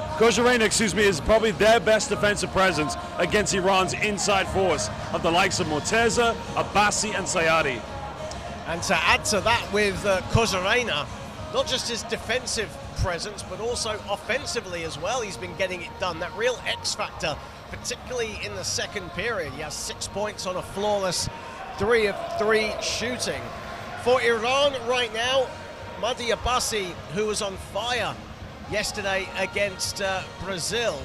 is probably their best defensive presence against Iran's inside force of the likes of Morteza, Abbasi, and Sayari. And to add to that with Kozharina, not just his defensive presence, but also offensively as well, he's been getting it done. That real X factor, particularly in the second period. He has 6 points on a flawless 3 of 3 shooting. For Iran right now, Madi Abbasi, who was on fire yesterday against Brazil,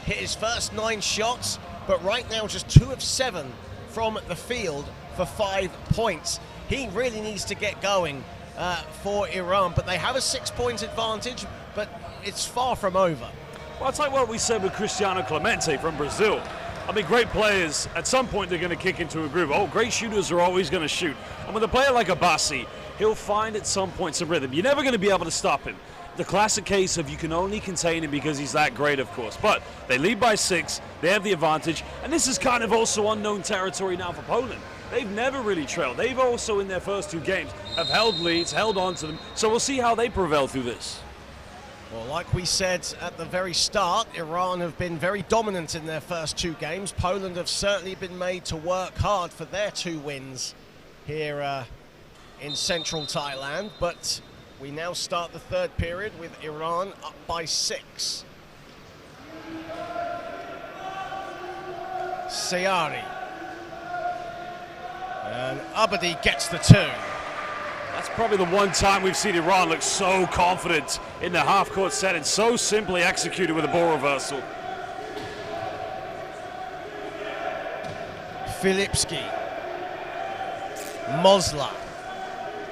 hit his first 9 shots, but right now just 2 of 7 from the field for 5 points. He really needs to get going for Iran, but they have a 6-point advantage, but it's far from over. Well, it's like what we said with Cristiano Clemente from Brazil. I mean, great players, at some point they're going to kick into a groove. Oh, great shooters are always going to shoot. And with a player like Abbasi, he'll find at some point some rhythm. You're never going to be able to stop him. The classic case of you can only contain him because he's that great, of course. But they lead by 6, they have the advantage, and this is kind of also unknown territory now for Poland. They've never really trailed. They've also, in their first 2 games, have held leads, held on to them. So we'll see how they prevail through this. Well, like we said at the very start, Iran have been very dominant in their first 2 games. Poland have certainly been made to work hard for their 2 wins here in central Thailand. But we now start the third period with Iran up by 6. Sayari. And Abadi gets the 2. That's probably the one time we've seen Iran look so confident in the half-court set and so simply executed with a ball reversal. Filipski. Mosla.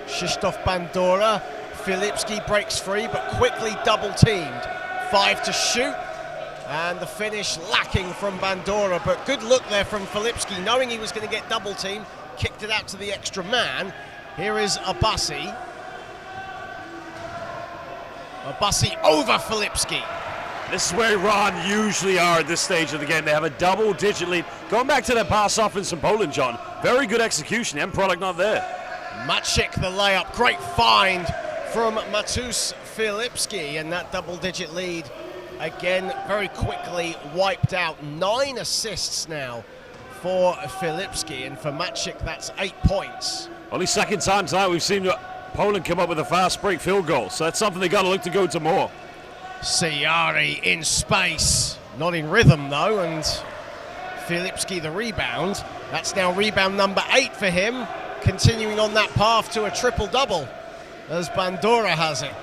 Krzysztof Bandura. Filipski breaks free, but quickly double-teamed. 5 to shoot, and the finish lacking from Bandura, but good look there from Filipski, knowing he was going to get double-teamed, kicked it out to the extra man. Here is Abbasi. Abbasi over Filipski. This is where Iran usually are at this stage of the game. They have a double-digit lead. Going back to that pass offense from Poland, John. Very good execution. End product not there. Maciek the layup. Great find from Matus Filipski, and that double-digit lead again very quickly wiped out. 9 assists now for Filipski, and for Maciek that's 8 points. Only second time tonight we've seen Poland come up with a fast break field goal, so that's something they got to look to go to more. Sayari in space, not in rhythm though, and Filipski the rebound. That's now rebound number 8 for him, continuing on that path to a triple-double as Bandura has it.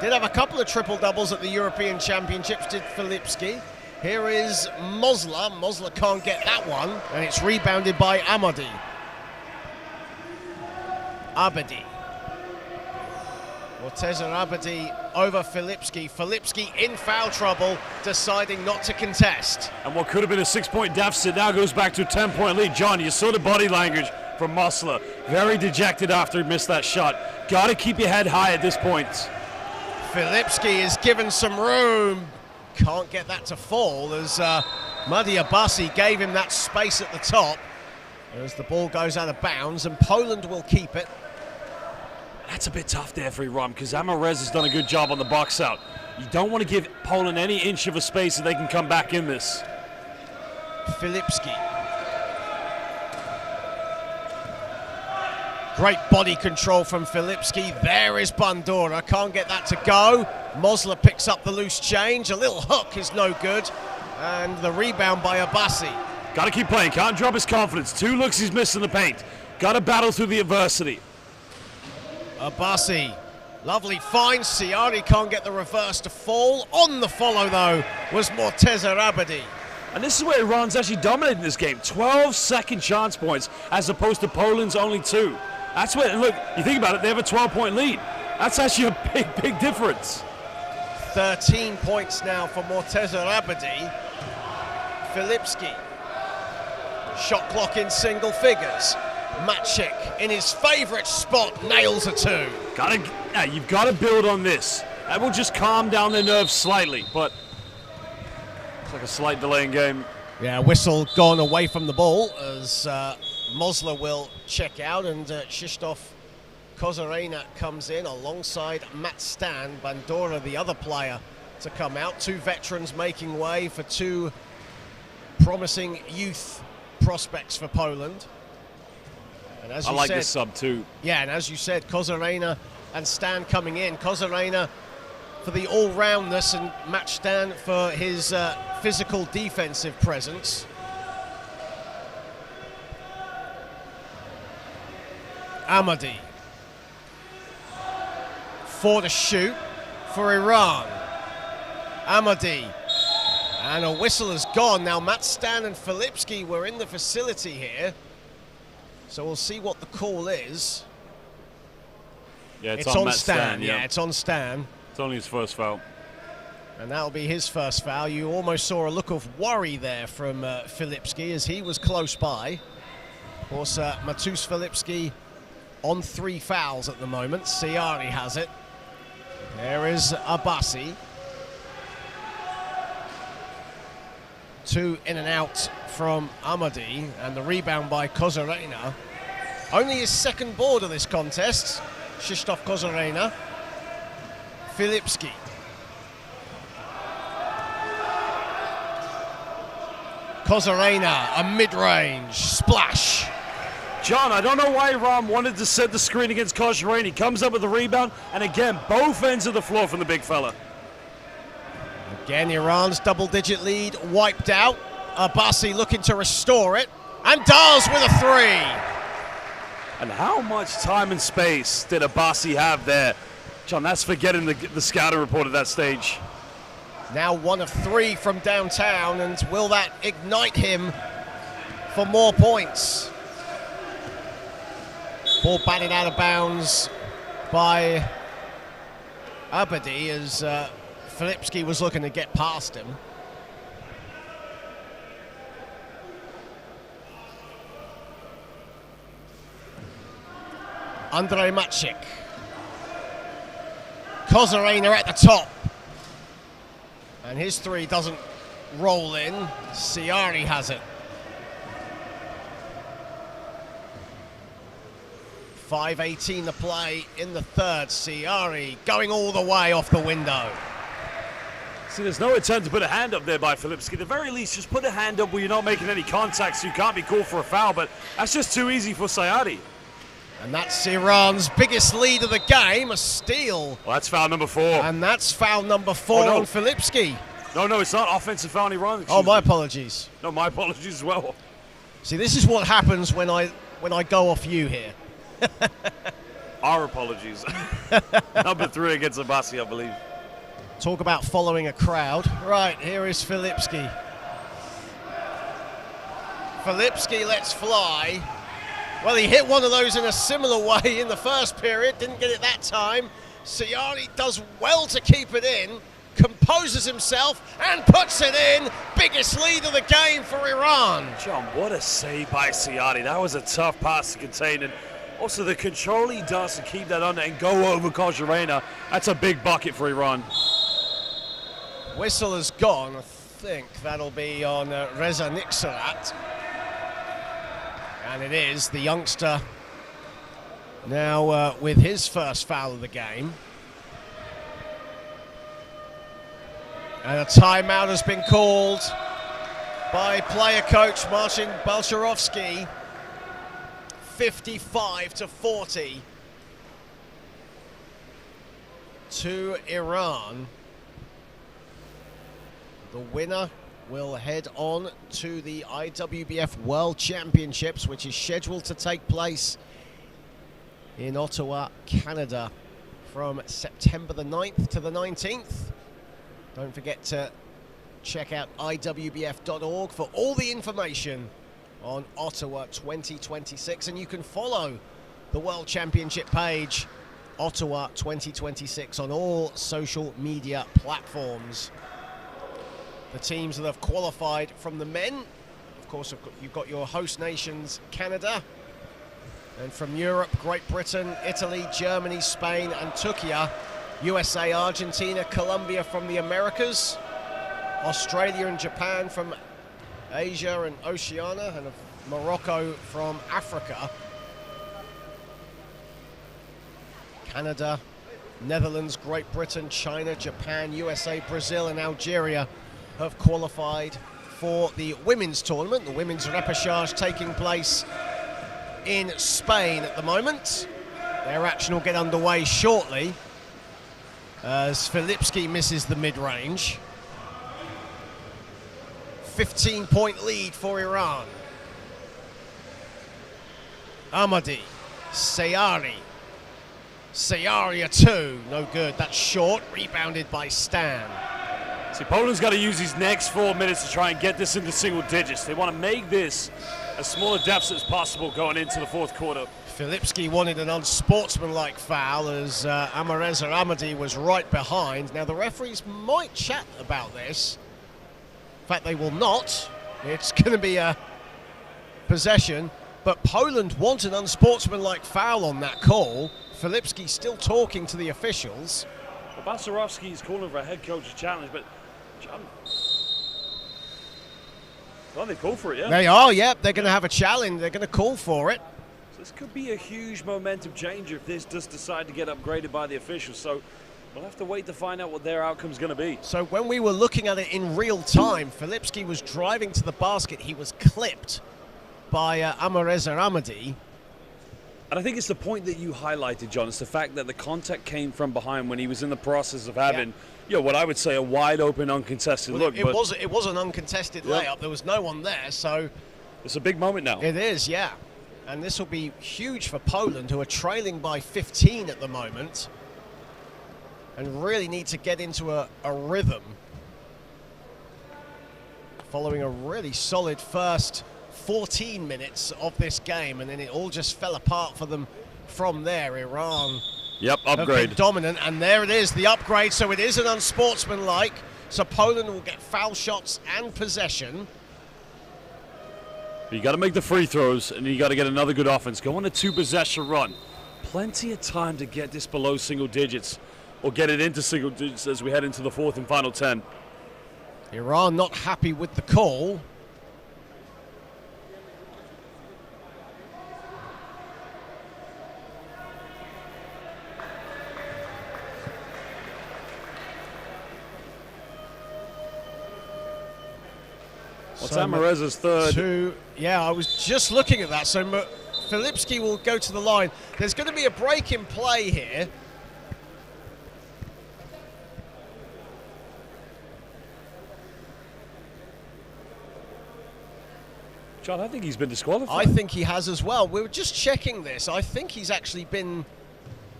Did have a couple of triple-doubles at the European Championships, did Filipski. Here is Mosla. Mosla can't get that one, and it's rebounded by Abadi. Morteza Abadi over Filipski. Filipski in foul trouble, deciding not to contest. And what could have been a 6-point deficit now goes back to a 10-point lead. John, you saw the body language from Mosla. Very dejected after he missed that shot. Got to keep your head high at this point. Filipski is given some room. Can't get that to fall as Madi Abbasi gave him that space at the top. as the ball goes out of bounds, and Poland will keep it. That's a bit tough there for Iran because Amarez has done a good job on the box out. You don't want to give Poland any inch of a space so they can come back in this. Filipski. Great body control from Filipski. There is Bandura. Can't get that to go. Mosler picks up the loose change. A little hook is no good. And the rebound by Abassi. Got to keep playing. Can't drop his confidence. 2 looks he's missed in the paint. Got to battle through the adversity. Abassi. Lovely find. Siari can't get the reverse to fall. On the follow, though, was Morteza Abadi. And this is where Iran's actually dominating this game. 12 second chance points as opposed to Poland's only 2. That's where, look, you think about it, they have a 12-point lead. That's actually a big, big difference. 13 points now for Morteza Abadi. Filipski. Shot clock in single figures. Maciek in his favourite spot nails a 2. You've got to build on this. That will just calm down their nerves slightly, but it's like a slight delay in game. Yeah, whistle gone away from the ball as Mosler will check out, and Krzysztof Kozarena comes in alongside Matt Stan. Bandura, the other player, to come out. 2 veterans making way for 2 promising youth prospects for Poland. And as I you like said, this sub too. Yeah, and as you said, Kozarena and Stan coming in. Kozarena for the all-roundness and Matt Stan for his physical defensive presence. Amadi. 4 to shoot for Iran. Amadi. And a whistle has gone. Now Matt Stan and Filipski were in the facility here. So we'll see what the call is. Yeah, it's on Matt Stan. Yeah, it's on Stan. It's only his first foul. And that'll be his first foul. You almost saw a look of worry there from Filipski as he was close by. Of course, Matus Filipski on 3 fouls at the moment. Siari has it. There is Abassi. 2 in and out from Amadi, and the rebound by Kozarena. Only his second board of this contest. Krzysztof Kozarena. Filipski. Kozarena, a mid-range splash. John, I don't know why Iran wanted to set the screen against Kozarena. He comes up with the rebound, and again, both ends of the floor from the big fella. Again, Iran's double-digit lead wiped out. Abassi looking to restore it, and does with a 3. And how much time and space did Abassi have there? John, that's forgetting the scouting report at that stage. Now 1 of 3 from downtown, and will that ignite him for more points? Ball batted out of bounds by Abadi as Filipski was looking to get past him. Andrei Maciek. Kozarena at the top. And his 3 doesn't roll in. Siari has it. 5:18 to play in the third. Siari going all the way off the window. See, there's no attempt to put a hand up there by Filipski. At the very least, just put a hand up where you're not making any contact so you can't be called for a foul, but that's just too easy for Siari. And that's Iran's biggest lead of the game, a steal. Well, that's foul number 4. And that's foul number 4 on Filipski. No, it's not offensive foul on Iran. Oh, my apologies. No, my apologies as well. See, this is what happens when I go off you here. Our apologies. Number 3 against Abassi, I believe. Talk about following a crowd. Right, here is Filipski. Filipski lets fly. Well, he hit one of those in a similar way in the first period. Didn't get it that time. Siari does well to keep it in. Composes himself and puts it in. Biggest lead of the game for Iran. John, what a save by Siari. That was a tough pass to contain. And also the control he does to keep that under and go over Kozarena. That's a big bucket for Iran. Whistle has gone. I think that'll be on Reza Niksarat. And it is the youngster now with his first foul of the game. And a timeout has been called by player coach Marcin Balcerowski. 55-40 to Iran. The winner will head on to the IWBF World Championships, which is scheduled to take place in Ottawa, Canada, from September the 9th to the 19th. Don't forget to check out IWBF.org for all the information on Ottawa 2026, and you can follow the World Championship page, Ottawa 2026, on all social media platforms. The teams that have qualified from the men, of course, you've got your host nations, Canada, and from Europe, Great Britain, Italy, Germany, Spain, and Turkey, USA, Argentina, Colombia from the Americas, Australia and Japan from Asia and Oceania, and Morocco from Africa. Canada, Netherlands, Great Britain, China, Japan, USA, Brazil, and Algeria have qualified for the women's tournament. The women's repechage taking place in Spain at the moment. Their action will get underway shortly as Filipski misses the mid-range. 15-point lead for Iran. Ahmadi, Sayari. Sayaria 2, no good. That's short, rebounded by Stan. See, Poland's got to use these next 4 minutes to try and get this into single digits. They want to make this as small a deficit as possible going into the fourth quarter. Filipski wanted an unsportsmanlike foul as Amareza Ahmadi was right behind. Now, the referees might chat about this. In fact, they will not. It's going to be a possession, but Poland want an unsportsmanlike foul on that call. Filipski still talking to the officials. Well, Balcerowski is calling for a head coach's challenge, but John, well, they call for it, yeah? They are, yep. They're going to have a challenge. They're going to call for it. So this could be a huge momentum changer if this does decide to get upgraded by the officials. So we'll have to wait to find out what their outcome's going to be. So when we were looking at it in real time, Filipski was driving to the basket. He was clipped by Amareza Ahmadi. And I think it's the point that you highlighted, John. It's the fact that the contact came from behind when he was in the process of having, what I would say a wide open, uncontested look. It was an uncontested layup. There was no one there, so it's a big moment now. It is, yeah. And this will be huge for Poland, who are trailing by 15 at the moment, and really need to get into a rhythm following a really solid first 14 minutes of this game, and then it all just fell apart for them from there. Iran upgrade. have been dominant, and there it is, the upgrade. So it is an unsportsmanlike, so Poland will get foul shots and possession. You got to make the free throws, and you got to get another good offense. Go on a 2-possession run. Plenty of time to get this below single digits, or get it into single digits as we head into the fourth and final 10. Iran not happy with the call. What's Amareza's third? I was just looking at that. So Filipski will go to the line. There's going to be a break in play here. John, I think he's been disqualified. I think he has as well. We were just checking this. I think he's actually been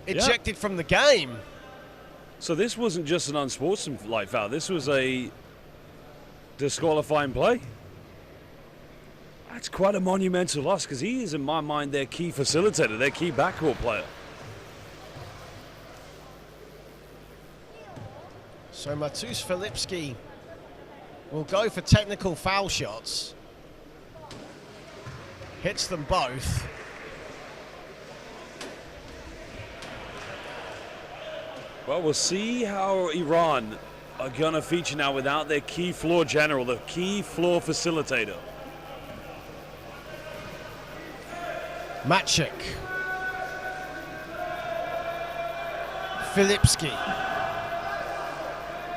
ejected from the game. So this wasn't just an unsportsmanlike foul. This was a disqualifying play. That's quite a monumental loss, because he is, in my mind, their key facilitator, their key backcourt player. So Matus Filipski will go for technical foul shots. Hits them both. Well, we'll see how Iran are going to feature now without their key floor general, the key floor facilitator. Maciek. Filipski.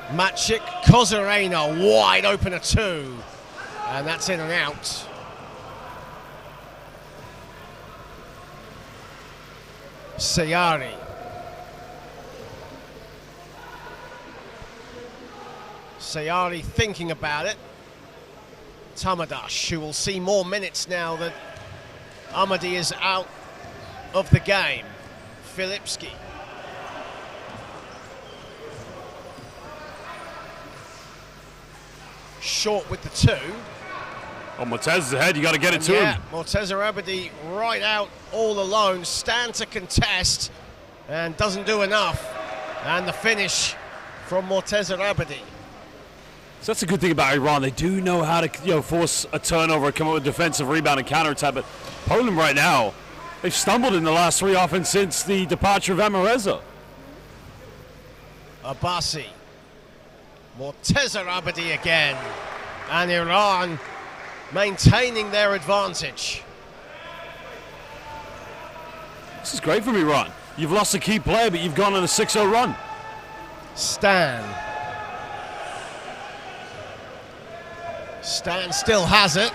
Maciek, Kozarena, wide open a 2. And that's in and out. Sayari. Sayari thinking about it. Tamadash, who will see more minutes now that Amadi is out of the game. Filipski. Short with the 2. Oh, Mortez is ahead. You got to get it to him. Morteza Abadi right out all alone. Stand to contest and doesn't do enough. And the finish from Morteza Abadi. So that's a good thing about Iran. They do know how to force a turnover, come up with a defensive rebound and counterattack. But Poland right now, they've stumbled in the last 3 offense since the departure of Amareza. Abbasi. Morteza Abadi again. And Iran maintaining their advantage. This is great from Iran. You've lost a key player, but you've gone on a 6-0 run. Stan still has it.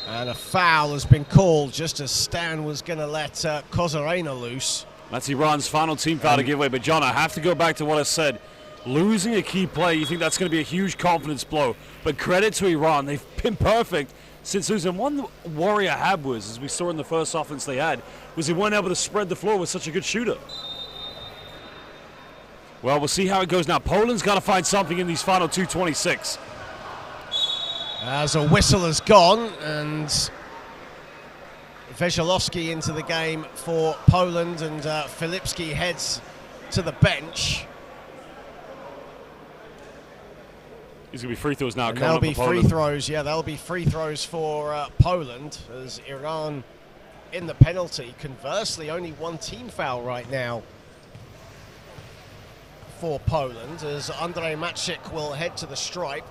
And a foul has been called just as Stan was going to let Kozarena loose. That's Iran's final team foul to give away. But, John, I have to go back to what I said. Losing a key player, you think that's going to be a huge confidence blow. But credit to Iran. They've been perfect since losing. One worry I had was, as we saw in the first offense they had, was they weren't able to spread the floor with such a good shooter. Well, we'll see how it goes now. Poland's got to find something in these final 2:26. As a whistle has gone, and Wejciechowski into the game for Poland, and Filipski heads to the bench. These going to be free throws now. And there'll be free throws, there'll be free throws for Poland, as Iran in the penalty. Conversely, only one team foul right now for Poland, as Andrzej Maciek will head to the stripe.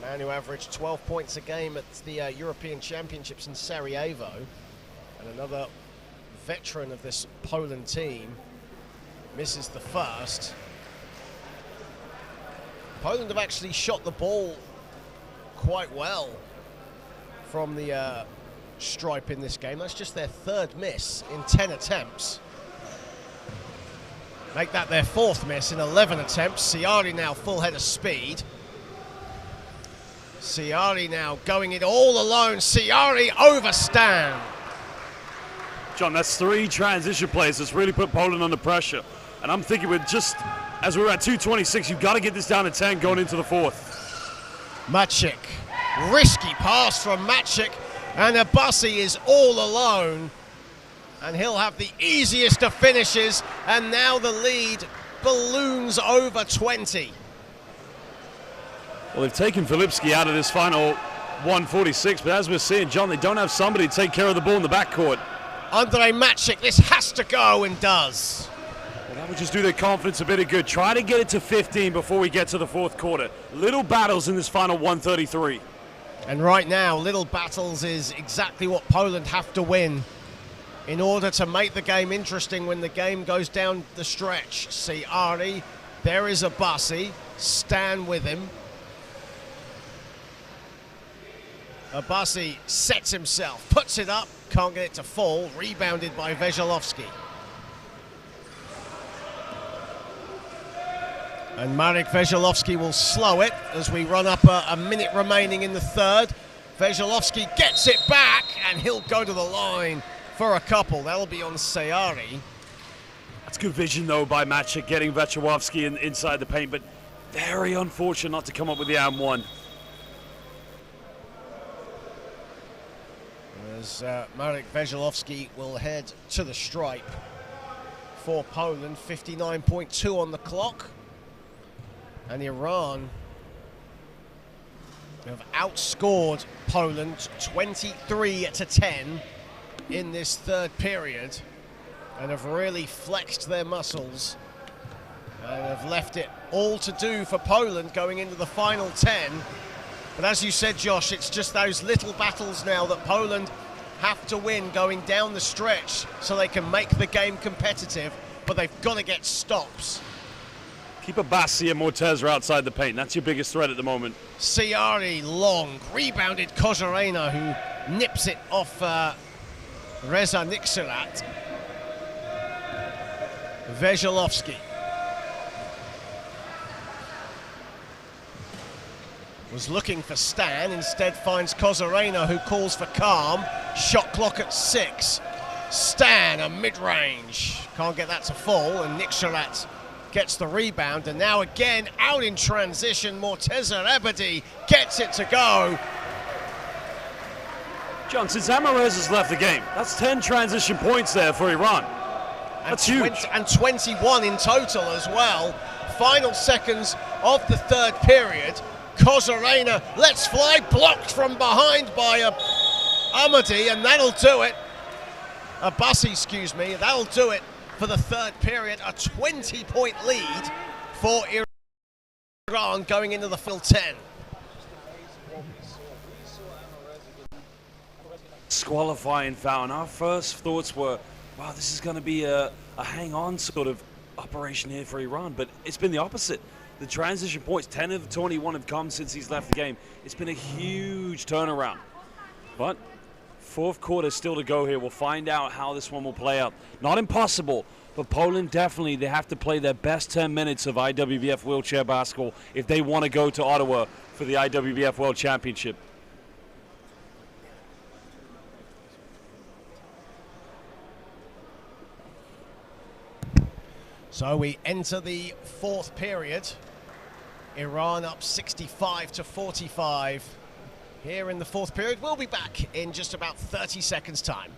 Man who averaged 12 points a game at the European Championships in Sarajevo, and another veteran of this Poland team, misses the first. Poland have actually shot the ball quite well from the stripe in this game. That's just their 3rd miss in 10 attempts. Make that their 4th miss in 11 attempts. Sayari now full head of speed. Sayari now going it all alone. Sayari over Stan. John, that's 3 transition plays that's really put Poland under pressure. And I'm thinking with just, as we're at 2:26, you've got to get this down to 10 going into the 4th. Maciek. Risky pass from Maciek. And Abbasi is all alone. And he'll have the easiest of finishes. And now the lead balloons over 20. Well, they've taken Filipski out of this final 1:46. But as we're seeing, John, they don't have somebody to take care of the ball in the backcourt. Andrzej Maciek, this has to go, and does. Well, that would just do their confidence a bit of good. Try to get it to 15 before we get to the 4th quarter. Little battles in this final 1:33. And right now, little battles is exactly what Poland have to win in order to make the game interesting when the game goes down the stretch. See Ari, there is Abbasi, Stan with him. Abbasi sets himself, puts it up, can't get it to fall, rebounded by Wejciechowski. And Marek Wejciechowski will slow it as we run up a minute remaining in the 3rd. Wejciechowski gets it back, and he'll go to the line for a couple. That'll be on Sayari. That's good vision, though, by Maciek, getting Wejciechowski inside the paint, but very unfortunate not to come up with the and one. As Marek Wejciechowski will head to the stripe for Poland. 59.2 on the clock. And Iran have outscored Poland 23-10 in this 3rd period, and have really flexed their muscles and have left it all to do for Poland going into the final 10. But as you said, Josh, it's just those little battles now that Poland have to win going down the stretch so they can make the game competitive, but they've got to get stops. Keep Abassi and Morteza outside the paint. That's your biggest threat at the moment. Siari long, rebounded Kozharena, who nips it off Reza Nixirat. Veselovsky was looking for Stan, instead finds Kozharena, who calls for calm. Shot clock at 6. Stan, a mid-range. Can't get that to fall, and Nixirat gets the rebound, and now again out in transition. Morteza Ebedi gets it to go. John, since Amarez has left the game, that's 10 transition points there for Iran. That's huge. And 21 in total as well. Final seconds of the third period. Kozharena lets fly, blocked from behind by Ahmadi, and that'll do it. Abassi, excuse me, that'll do it for the third period. A 20-point lead for Iran going into the full 10. Disqualifying foul, and our first thoughts were, wow, this is going to be a hang-on sort of operation here for Iran, but it's been the opposite. The transition points, 10 of 21 have come since he's left the game. It's been a huge turnaround. But fourth quarter still to go here. We'll find out how this one will play out. Not impossible, but Poland definitely, they have to play their best 10 minutes of IWBF wheelchair basketball if they want to go to Ottawa for the IWBF World Championship. So we enter the fourth period. Iran up 65-45 here in the fourth period. We'll be back in just about 30 seconds' time.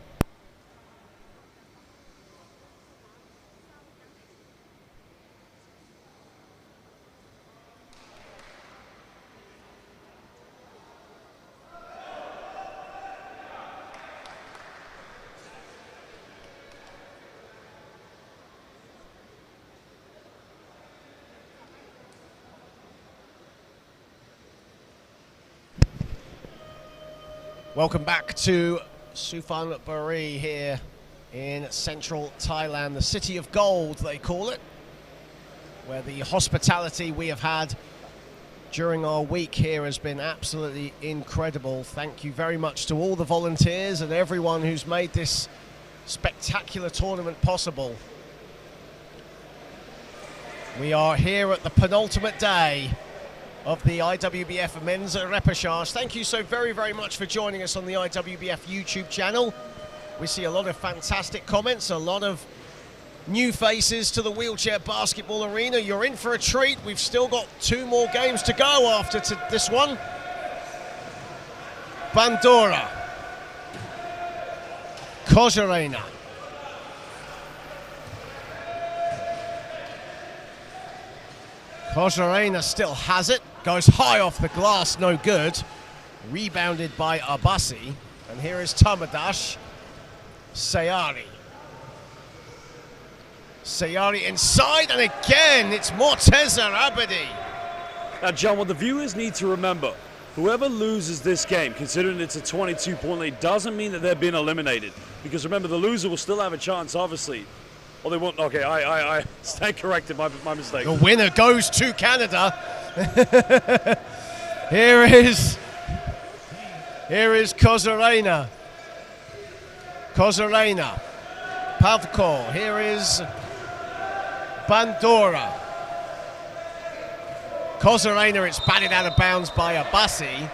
Welcome back to Suphanburi here in central Thailand, the city of gold they call it, where the hospitality we have had during our week here has been absolutely incredible. Thank you very much to all the volunteers and everyone who's made this spectacular tournament possible. We are here at the penultimate day of the IWBF Men's Repechage. Thank you so very, very much for joining us on the IWBF YouTube channel. We see a lot of fantastic comments, a lot of new faces to the wheelchair basketball arena. You're in for a treat. We've still got 2 more games to go after this one. Bandura. Kozharena. Kozharena still has it. Goes high off the glass, no good. Rebounded by Abassi. And here is Tamadash. Sayari. Sayari inside, and again, it's Morteza Abedi. Now, John, what the viewers need to remember, whoever loses this game, considering it's a 22-point lead, doesn't mean that they're being eliminated. Because remember, the loser will still have a chance, obviously. Or they won't. Okay, I stand corrected, my mistake. The winner goes to Canada. Here is Kozharena. Kozharena. Pavko. Here is Bandura. Kozharena, it's batted out of bounds by Abassi.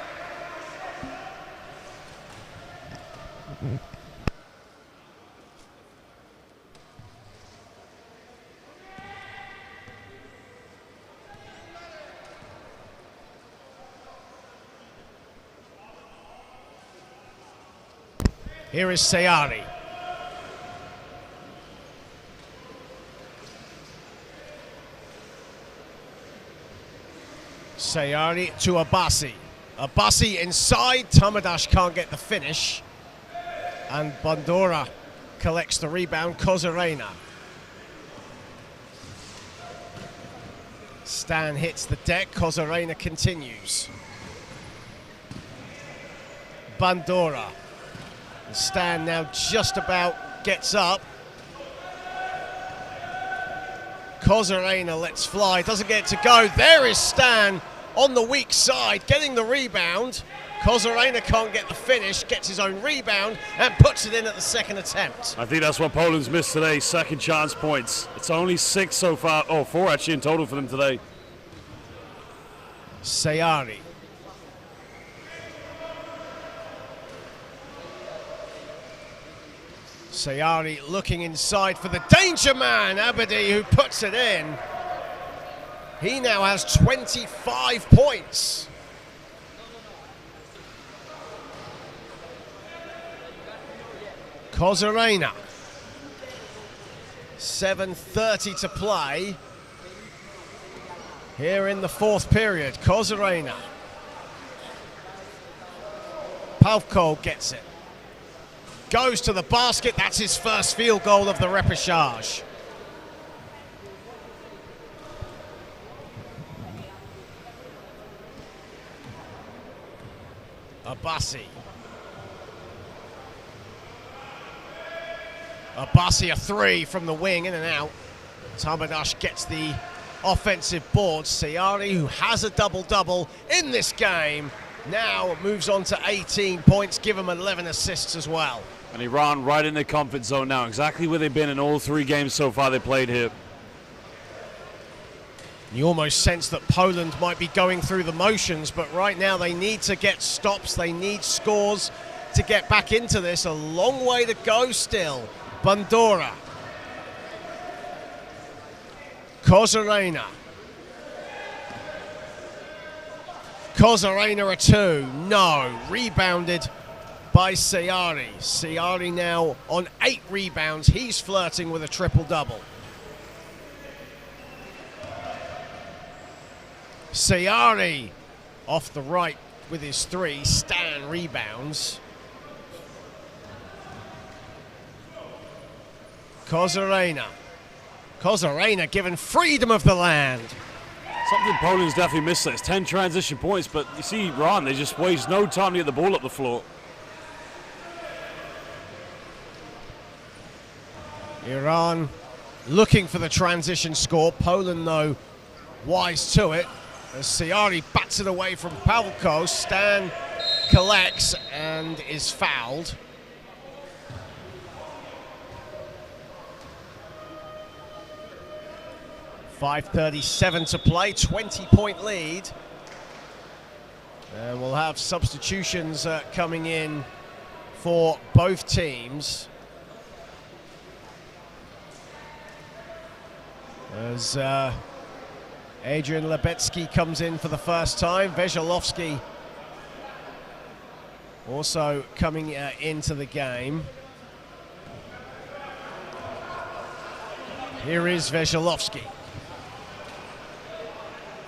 Here is Sayari. Sayari to Abassi. Abassi inside. Tamadash can't get the finish. And Bandura collects the rebound. Kozharena. Stan hits the deck. Kozharena continues. Bandura. Stan now just about gets up. Kozarena lets fly, doesn't get to go. There is Stan on the weak side, getting the rebound. Kozarena can't get the finish, gets his own rebound and puts it in at the second attempt. I think that's what Poland's missed today, second chance points. It's only 6 so far, 4 actually in total for them today. Sayari. Sayari looking inside for the danger man, Abadi, who puts it in. He now has 25 points. Kozarena. 7:30 to play here in the fourth period. Kozarena. Pavko gets it. Goes to the basket. That's his first field goal of the repechage. Abassi. Abassi, a three from the wing, in and out. Tamadash gets the offensive board. Sayari, who has a double-double in this game, now moves on to 18 points, give him 11 assists as well. And Iran right in their comfort zone now, exactly where they've been in all 3 games so far they played here. You almost sense that Poland might be going through the motions, but right now they need to get stops, they need scores to get back into this. A long way to go still. Bandura. Kozarena. Kozarena a 2. No. Rebounded by Sayari. Sayari now on 8 rebounds. He's flirting with a triple-double. Sayari off the right with his 3. Stan rebounds. Kozarena. Kozarena given freedom of the land. Something Poland's definitely missed there. It's 10 transition points, but you see Iran, they just waste no time to get the ball up the floor. Iran looking for the transition score. Poland, though, wise to it. As Sayari bats it away from Pavko, Stan collects and is fouled. .537 to play, 20-point lead. And we'll have substitutions coming in for both teams. As Adrian Lebetsky comes in for the first time. Veselovsky also coming into the game. Here is Veselovsky.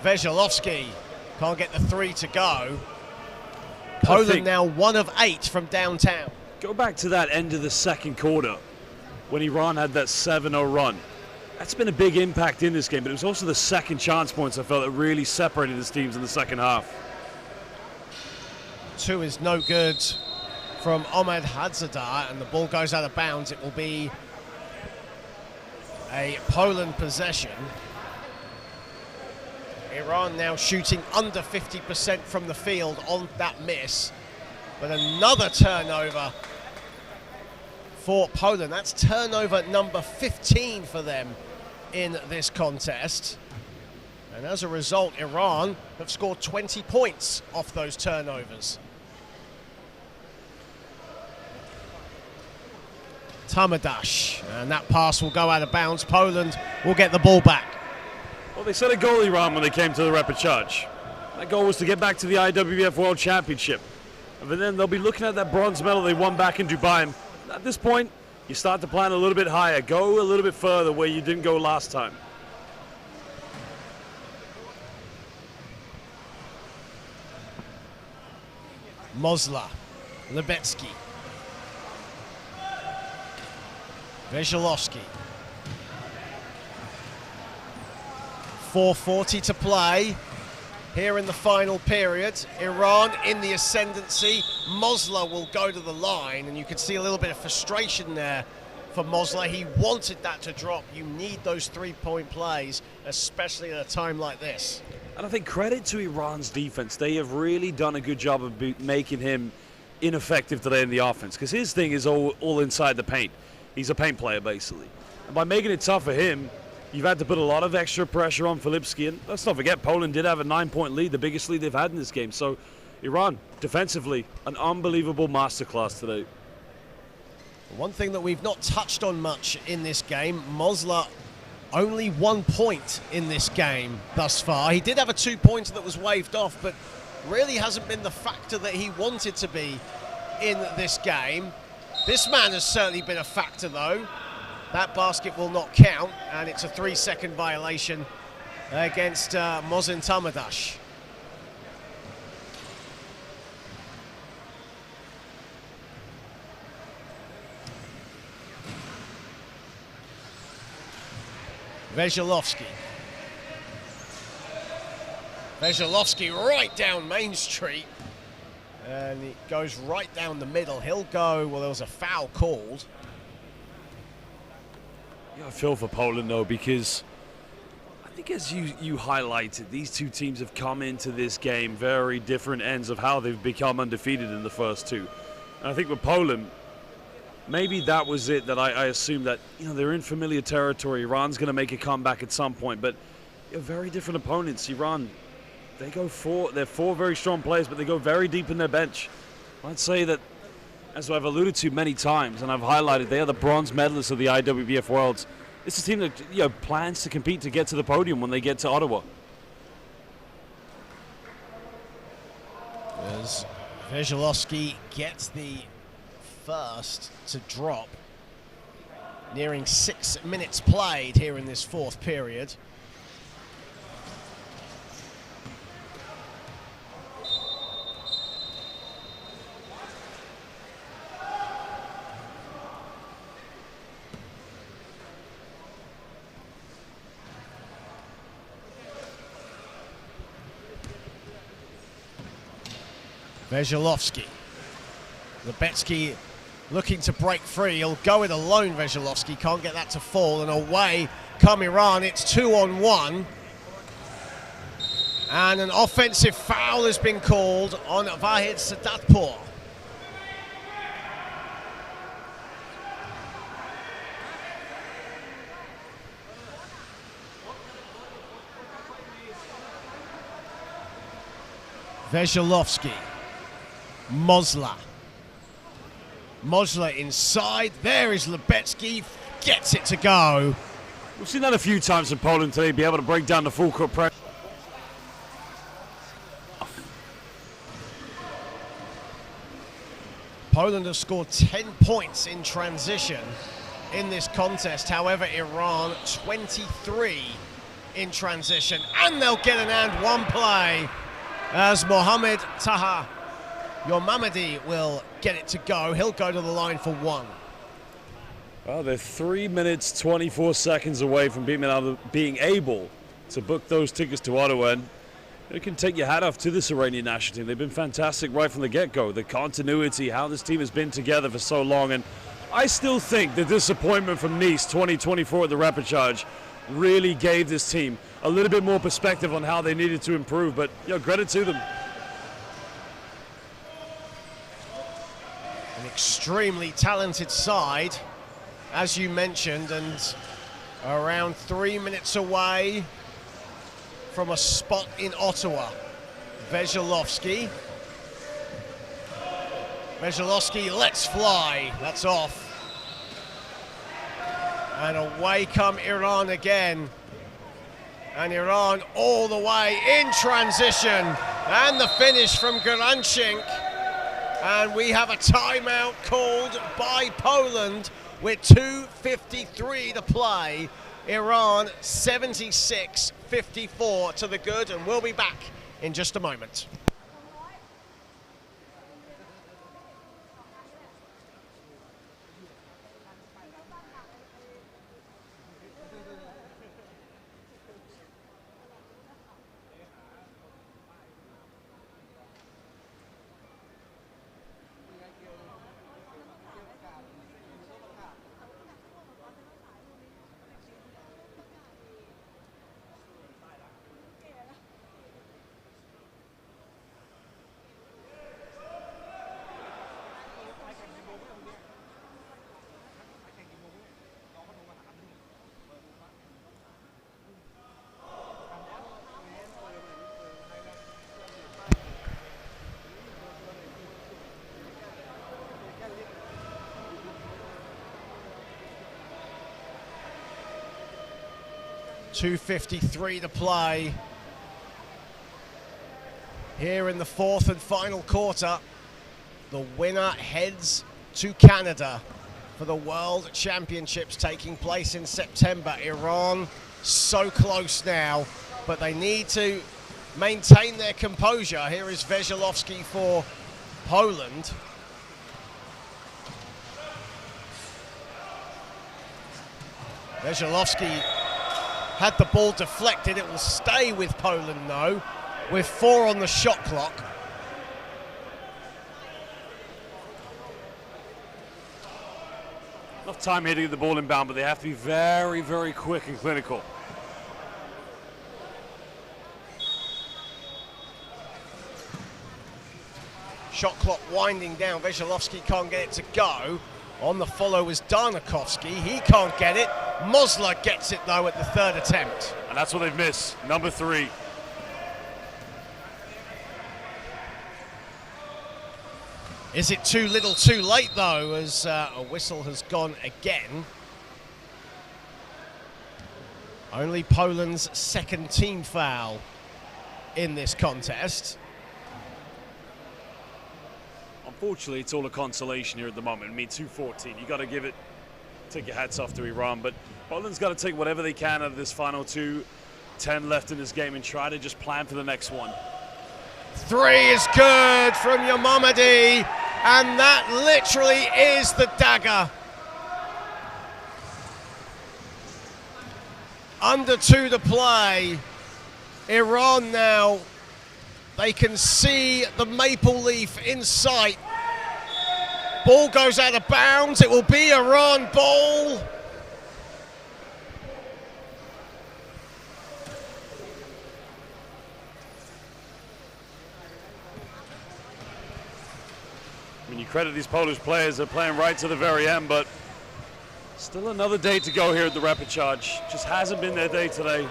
Veselovsky can't get the 3 to go. Poland now 1 of 8 from downtown. Go back to that end of the second quarter when Iran had that 7-0 run. That's been a big impact in this game, but it was also the second chance points I felt that really separated these teams in the second half. 2 is no good from Ahmed Hadzadar, and the ball goes out of bounds. It will be a Poland possession. Iran now shooting under 50% from the field on that miss. But another turnover for Poland. That's turnover number 15 for them in this contest. And as a result, Iran have scored 20 points off those turnovers. Tamadash, and that pass will go out of bounds. Poland will get the ball back. Well, they set a goal, Iran, when they came to the repechage. That goal was to get back to the IWBF World Championship. And then they'll be looking at that bronze medal they won back in Dubai. And at this point, you start to plan a little bit higher. Go a little bit further where you didn't go last time. Mosla, Lebetsky, Veselovsky. 4:40 to play. here in the final period. Iran in the ascendancy. Mosler will go to the line, and you can see a little bit of frustration there for Mosler. He wanted that to drop. You need those three-point plays, especially at a time like this. And I think credit to Iran's defense. They have really done a good job of making him ineffective today in the offense, because his thing is all inside the paint. He's a paint player, basically. And by making it tough for him, you've had to put a lot of extra pressure on Filipski. And let's not forget, Poland did have a 9-point lead, the biggest lead they've had in this game. So Iran, defensively, an unbelievable masterclass today. One thing that we've not touched on much in this game, Mosler only 1 point in this game thus far. He did have a 2-pointer that was waved off, but really hasn't been the factor that he wanted to be in this game. This man has certainly been a factor, though. That basket will not count, and it's a 3-second violation against Mosin Tamadash. Veselovsky. Veselovsky right down Main Street, and it goes right down the middle. He'll go, well, there was a foul called. Yeah, I feel for Poland, though, because I think as you highlighted, these two teams have come into this game very different ends of how they've become undefeated in the first two. And I think with Poland, maybe that was it, that I assumed that, they're in familiar territory. Iran's going to make a comeback at some point, but very different opponents. Iran, they're four very strong players, but they go very deep in their bench. I'd say that, as I've alluded to many times, and I've highlighted, they are the bronze medalists of the IWBF Worlds. It's a team that plans to compete to get to the podium when they get to Ottawa. As Veselovsky gets the first to drop, nearing 6 minutes played here in this fourth period. Veselovsky. Lebetsky looking to break free. He'll go it alone, Veselovsky. Can't get that to fall. And away come Iran. It's 2-on-1. And an offensive foul has been called on Vahid Sadatpour. Veselovsky. Mosler. Mosler inside. There is Lebetsky. Gets it to go. We've seen that a few times in Poland today, be able to break down the full court pressure. Poland have scored 10 points in transition in this contest. However, Iran 23 in transition. And they'll get an and one play as Mohamed Taha Yormamadi will get it to go. He'll go to the line for one. Well, they're 3 minutes, 24 seconds away from being able to book those tickets to Ottawa. And you can take your hat off to this Iranian national team. They've been fantastic right from the get-go. The continuity, how this team has been together for so long. And I still think the disappointment from Nice 2024 at the Repechage really gave this team a little bit more perspective on how they needed to improve. But, credit to them. An extremely talented side, as you mentioned, and around 3 minutes away from a spot in Ottawa. Veselovsky. Veselovsky lets fly. That's off. And away come Iran again. And Iran all the way in transition. And the finish from Garanchenk. And we have a timeout called by Poland with 2:53 to play. Iran 76-54 to the good, and we'll be back in just a moment. 2:53 to play here in the fourth and final quarter. The winner heads to Canada for the World Championships taking place in September. Iran so close now, but they need to maintain their composure. Here is Veselovsky for Poland. Veselovsky had the ball deflected. It will stay with Poland though, with 4 on the shot clock. Enough time here to get the ball inbound, but they have to be very, very quick and clinical. Shot clock winding down. Veselovsky can't get it to go. On the follow is Darnakovsky. He can't get it. Mosler gets it though at the third attempt. And that's what they've missed. Number 3. Is it too little too late though, as a whistle has gone again. Only Poland's second team foul in this contest. Unfortunately, it's all a consolation here at the moment. I mean, 2:14. You got to take your hats off to Iran, but Poland's got to take whatever they can out of this final 2:10 left in this game and try to just plan for the next one. 3 is good from Yamamadi, and that literally is the dagger. Under 2 to play. Iran now, they can see the maple leaf in sight. Ball goes out of bounds. It will be Iran ball. I mean, you credit these Polish players, they're playing right to the very end, but still another day to go here at the Repechage. Just hasn't been their day today.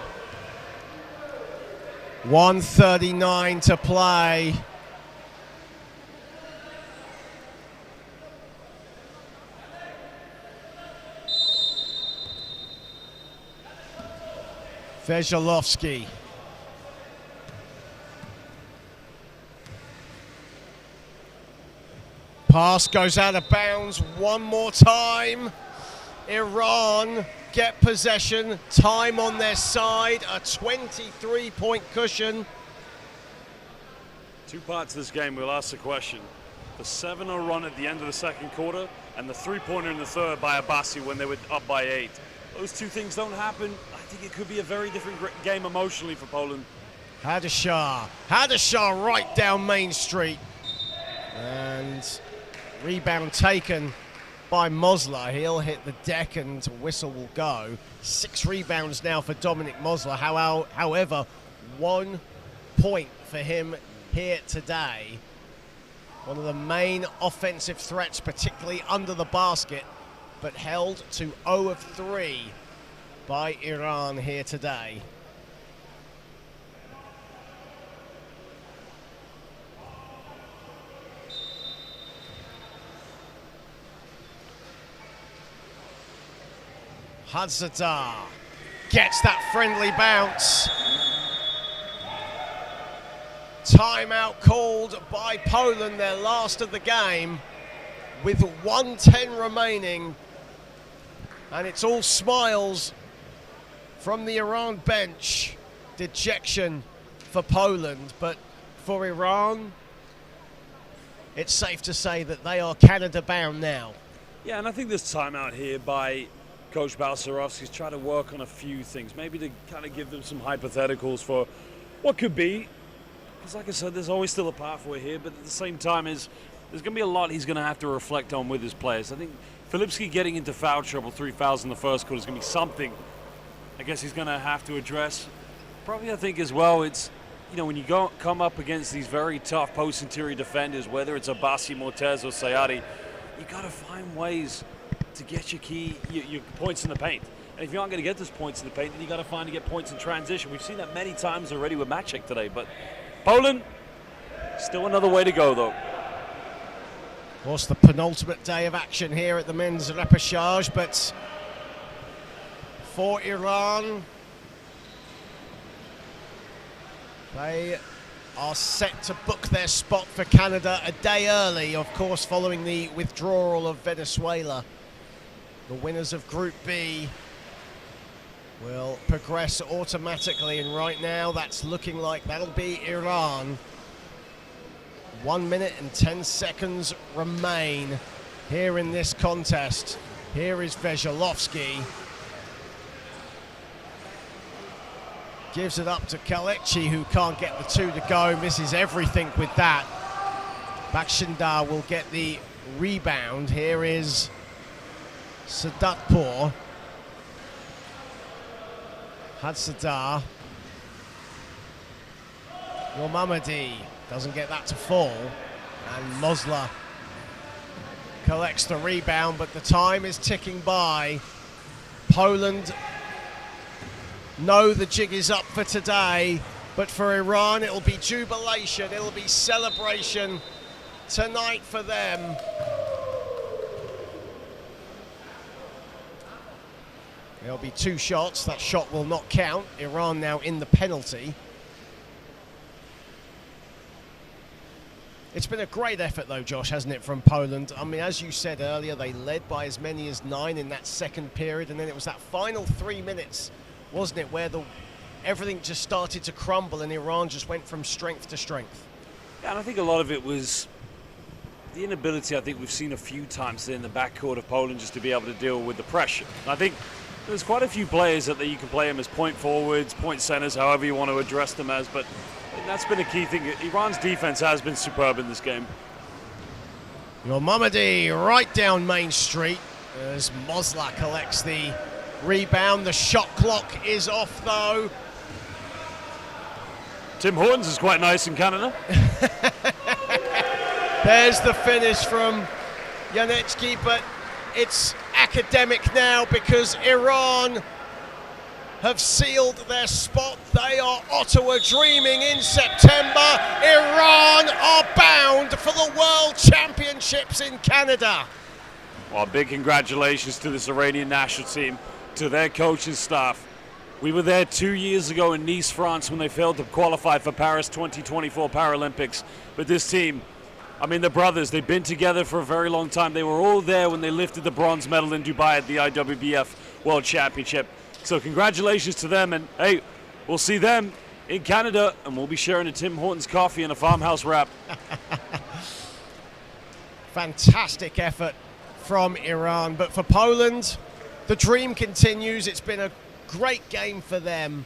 1:39 to play. Veselovsky. Pass goes out of bounds one more time. Iran get possession, time on their side, a 23-point cushion. 2 parts of this game, we'll ask the question. The 7-0 run at the end of the second quarter and the 3-pointer in the third by Abbasi when they were up by 8. Those 2 things don't happen. I think it could be a very different game emotionally for Poland. Hadashah right down Main Street. And rebound taken by Mosler. He'll hit the deck and whistle will go. 6 rebounds now for Dominic Mosler. However, 1 point for him here today. One of the main offensive threats, particularly under the basket, but held to 0 of 3 by Iran here today. Hadzadar gets that friendly bounce. Timeout called by Poland, their last of the game, with 1:10 remaining. And it's all smiles from the Iran bench. Dejection for Poland, but for Iran, it's safe to say that they are Canada bound now. Yeah, and I think this timeout here by Coach Balcerovski's trying to work on a few things, maybe to kind of give them some hypotheticals for what could be. Because like I said, there's always still a pathway here, but at the same time, there's going to be a lot he's going to have to reflect on with his players. I think Filipski getting into foul trouble, 3 fouls in the first quarter, is going to be something I guess he's going to have to address. Probably, I think, as well, it's, you know, when you come up against these very tough post-interior defenders, whether it's Abbasi, Mortez, or Sayadi, you got to find ways to get your points in the paint. And if you aren't going to get those points in the paint, then you got to find to get points in transition. We've seen that many times already with Maciek today, but Poland, still another way to go, though. Of course, the penultimate day of action here at the men's repechage, but for Iran, They are set to book their spot for Canada a day early, of course, following the withdrawal of Venezuela. The winners of Group B will progress automatically, and right now that's looking like that'll be Iran. 1 minute and 10 seconds remain here in this contest. Here is Veselovsky. Gives it up to Kalechi, who can't get the two to go, misses everything with that. Bakshindar will get the rebound. Here is Sadatpour. Hadsadar. Yormamadi doesn't get that to fall. And Mosla collects the rebound, but the time is ticking by. Poland know the jig is up for today, but for Iran it'll be jubilation, it'll be celebration tonight for them. There'll be two shots, that shot will not count. Iran now in the penalty. It's been a great effort though, Josh, hasn't it, from Poland? I mean, as you said earlier, they led by as many as 9 in that second period, and then it was that final 3 minutes, wasn't it, where everything just started to crumble and Iran just went from strength to strength. Yeah, and I think a lot of it was the inability, I think we've seen a few times in the backcourt of Poland, just to be able to deal with the pressure. And I think there's quite a few players that you can play them as point forwards, point centers, however you want to address them as, but that's been a key thing. Iran's defense has been superb in this game. Yormamadi right down Main Street as Mosla collects the rebound. The shot clock is off though. Tim Hortons is quite nice in Canada. There's the finish from Janecki, but it's academic now because Iran have sealed their spot. They are Ottawa dreaming in September. Iran are bound for the World Championships in Canada. Well, big congratulations to this Iranian national team, to their coaching staff. We were there 2 years ago in Nice, France, when they failed to qualify for Paris 2024 Paralympics. But this team, I mean, the brothers, they've been together for a very long time. They were all there when they lifted the bronze medal in Dubai at the IWBF World Championship. So congratulations to them, and hey, we'll see them in Canada, and we'll be sharing a Tim Hortons coffee and a farmhouse wrap. Fantastic effort from Iran, but for Poland, the dream continues. It's been a great game for them,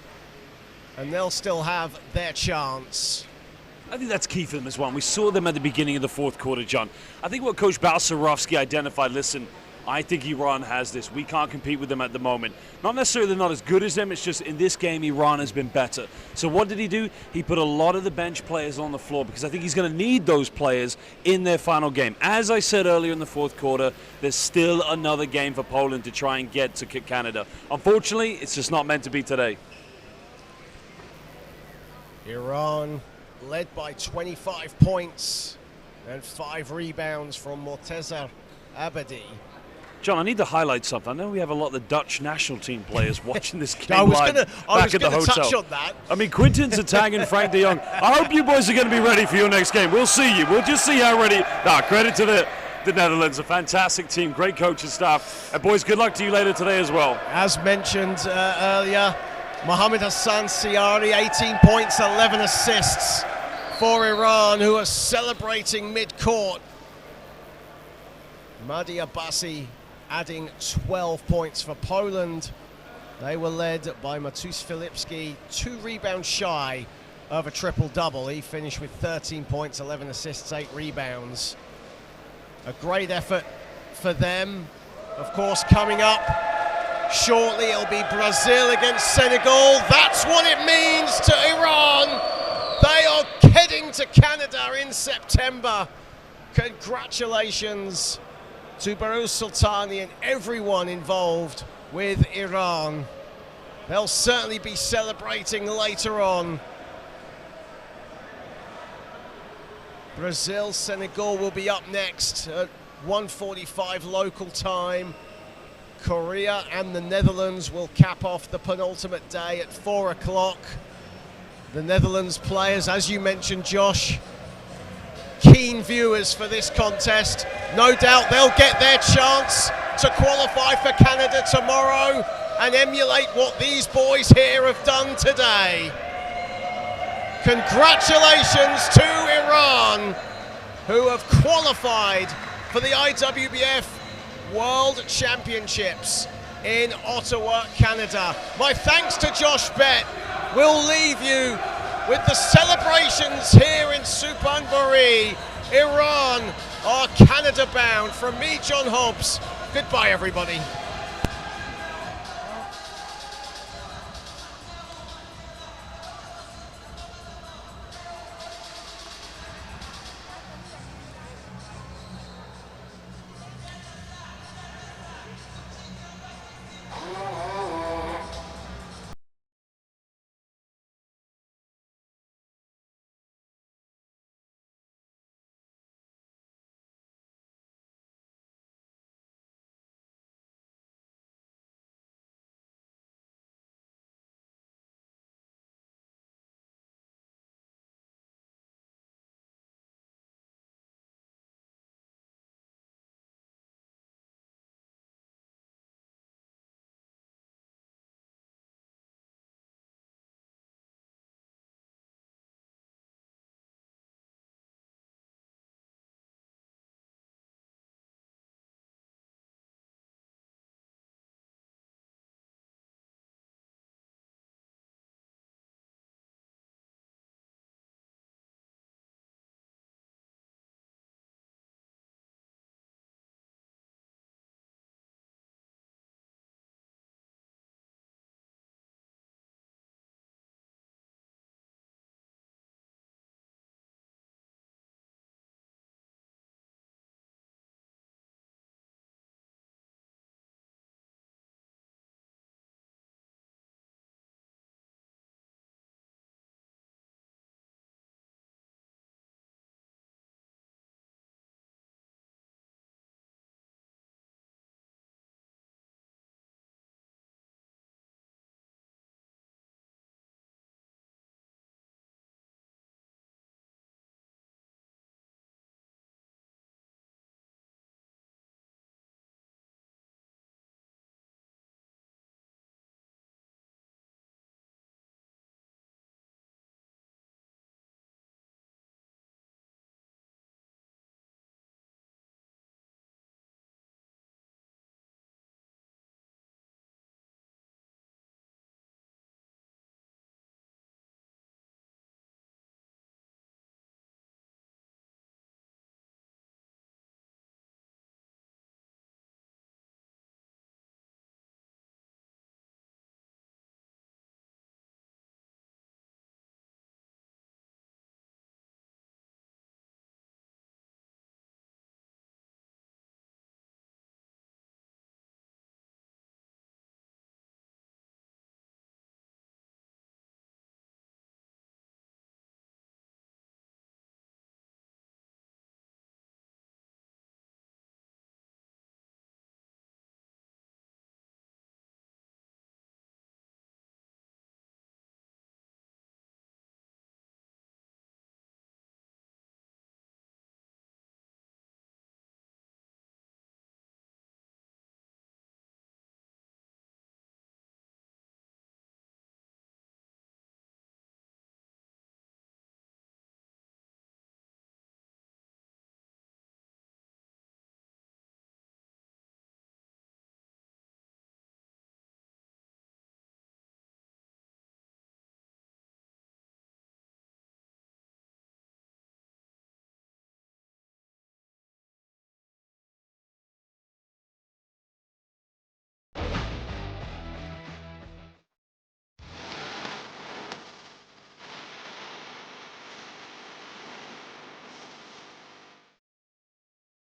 and they'll still have their chance. I think that's key for them as well. We saw them at the beginning of the fourth quarter, John. I think what Coach Balcerowski identified, listen, I think Iran has this. We can't compete with them at the moment. Not necessarily they're not as good as them, it's just in this game Iran has been better. So what did he do? He put a lot of the bench players on the floor because I think he's going to need those players in their final game. As I said earlier in the fourth quarter, there's still another game for Poland to try and get to Canada. Unfortunately, it's just not meant to be today. Iran led by 25 points and 5 rebounds from Morteza Abadi. John, I need to highlight something. I know we have a lot of the Dutch national team players watching this game I was live back at the hotel. Touch on that. I mean, Quinton Zatang and Frank de Jong. I hope you boys are going to be ready for your next game. We'll see you. We'll just see how ready. Credit to the Netherlands. A fantastic team, great coaching staff. And boys, good luck to you later today as well. As mentioned earlier, Mohamed Hassan Siari, 18 points, 11 assists for Iran, who are celebrating mid-court. Mahdi Abbasi adding 12 points for Poland. They were led by Matus Filipski, 2 rebounds shy of a triple-double. He finished with 13 points, 11 assists, 8 rebounds. A great effort for them. Of course, coming up shortly, it'll be Brazil against Senegal. That's what it means to Iran. They are heading to Canada in September. Congratulations to Barus Sultani and everyone involved with Iran. They'll certainly be celebrating later on. Brazil, Senegal will be up next at 1:45 local time. Korea and the Netherlands will cap off the penultimate day at 4 o'clock. The Netherlands players, as you mentioned, Josh, keen viewers for this contest. No doubt they'll get their chance to qualify for Canada tomorrow and emulate what these boys here have done today. Congratulations to Iran, who have qualified for the IWBF World Championships in Ottawa, Canada. My thanks to Josh Bett. We'll leave you with the celebrations here in Suphanburi. Iran are Canada bound. From me, John Hobbs, goodbye everybody.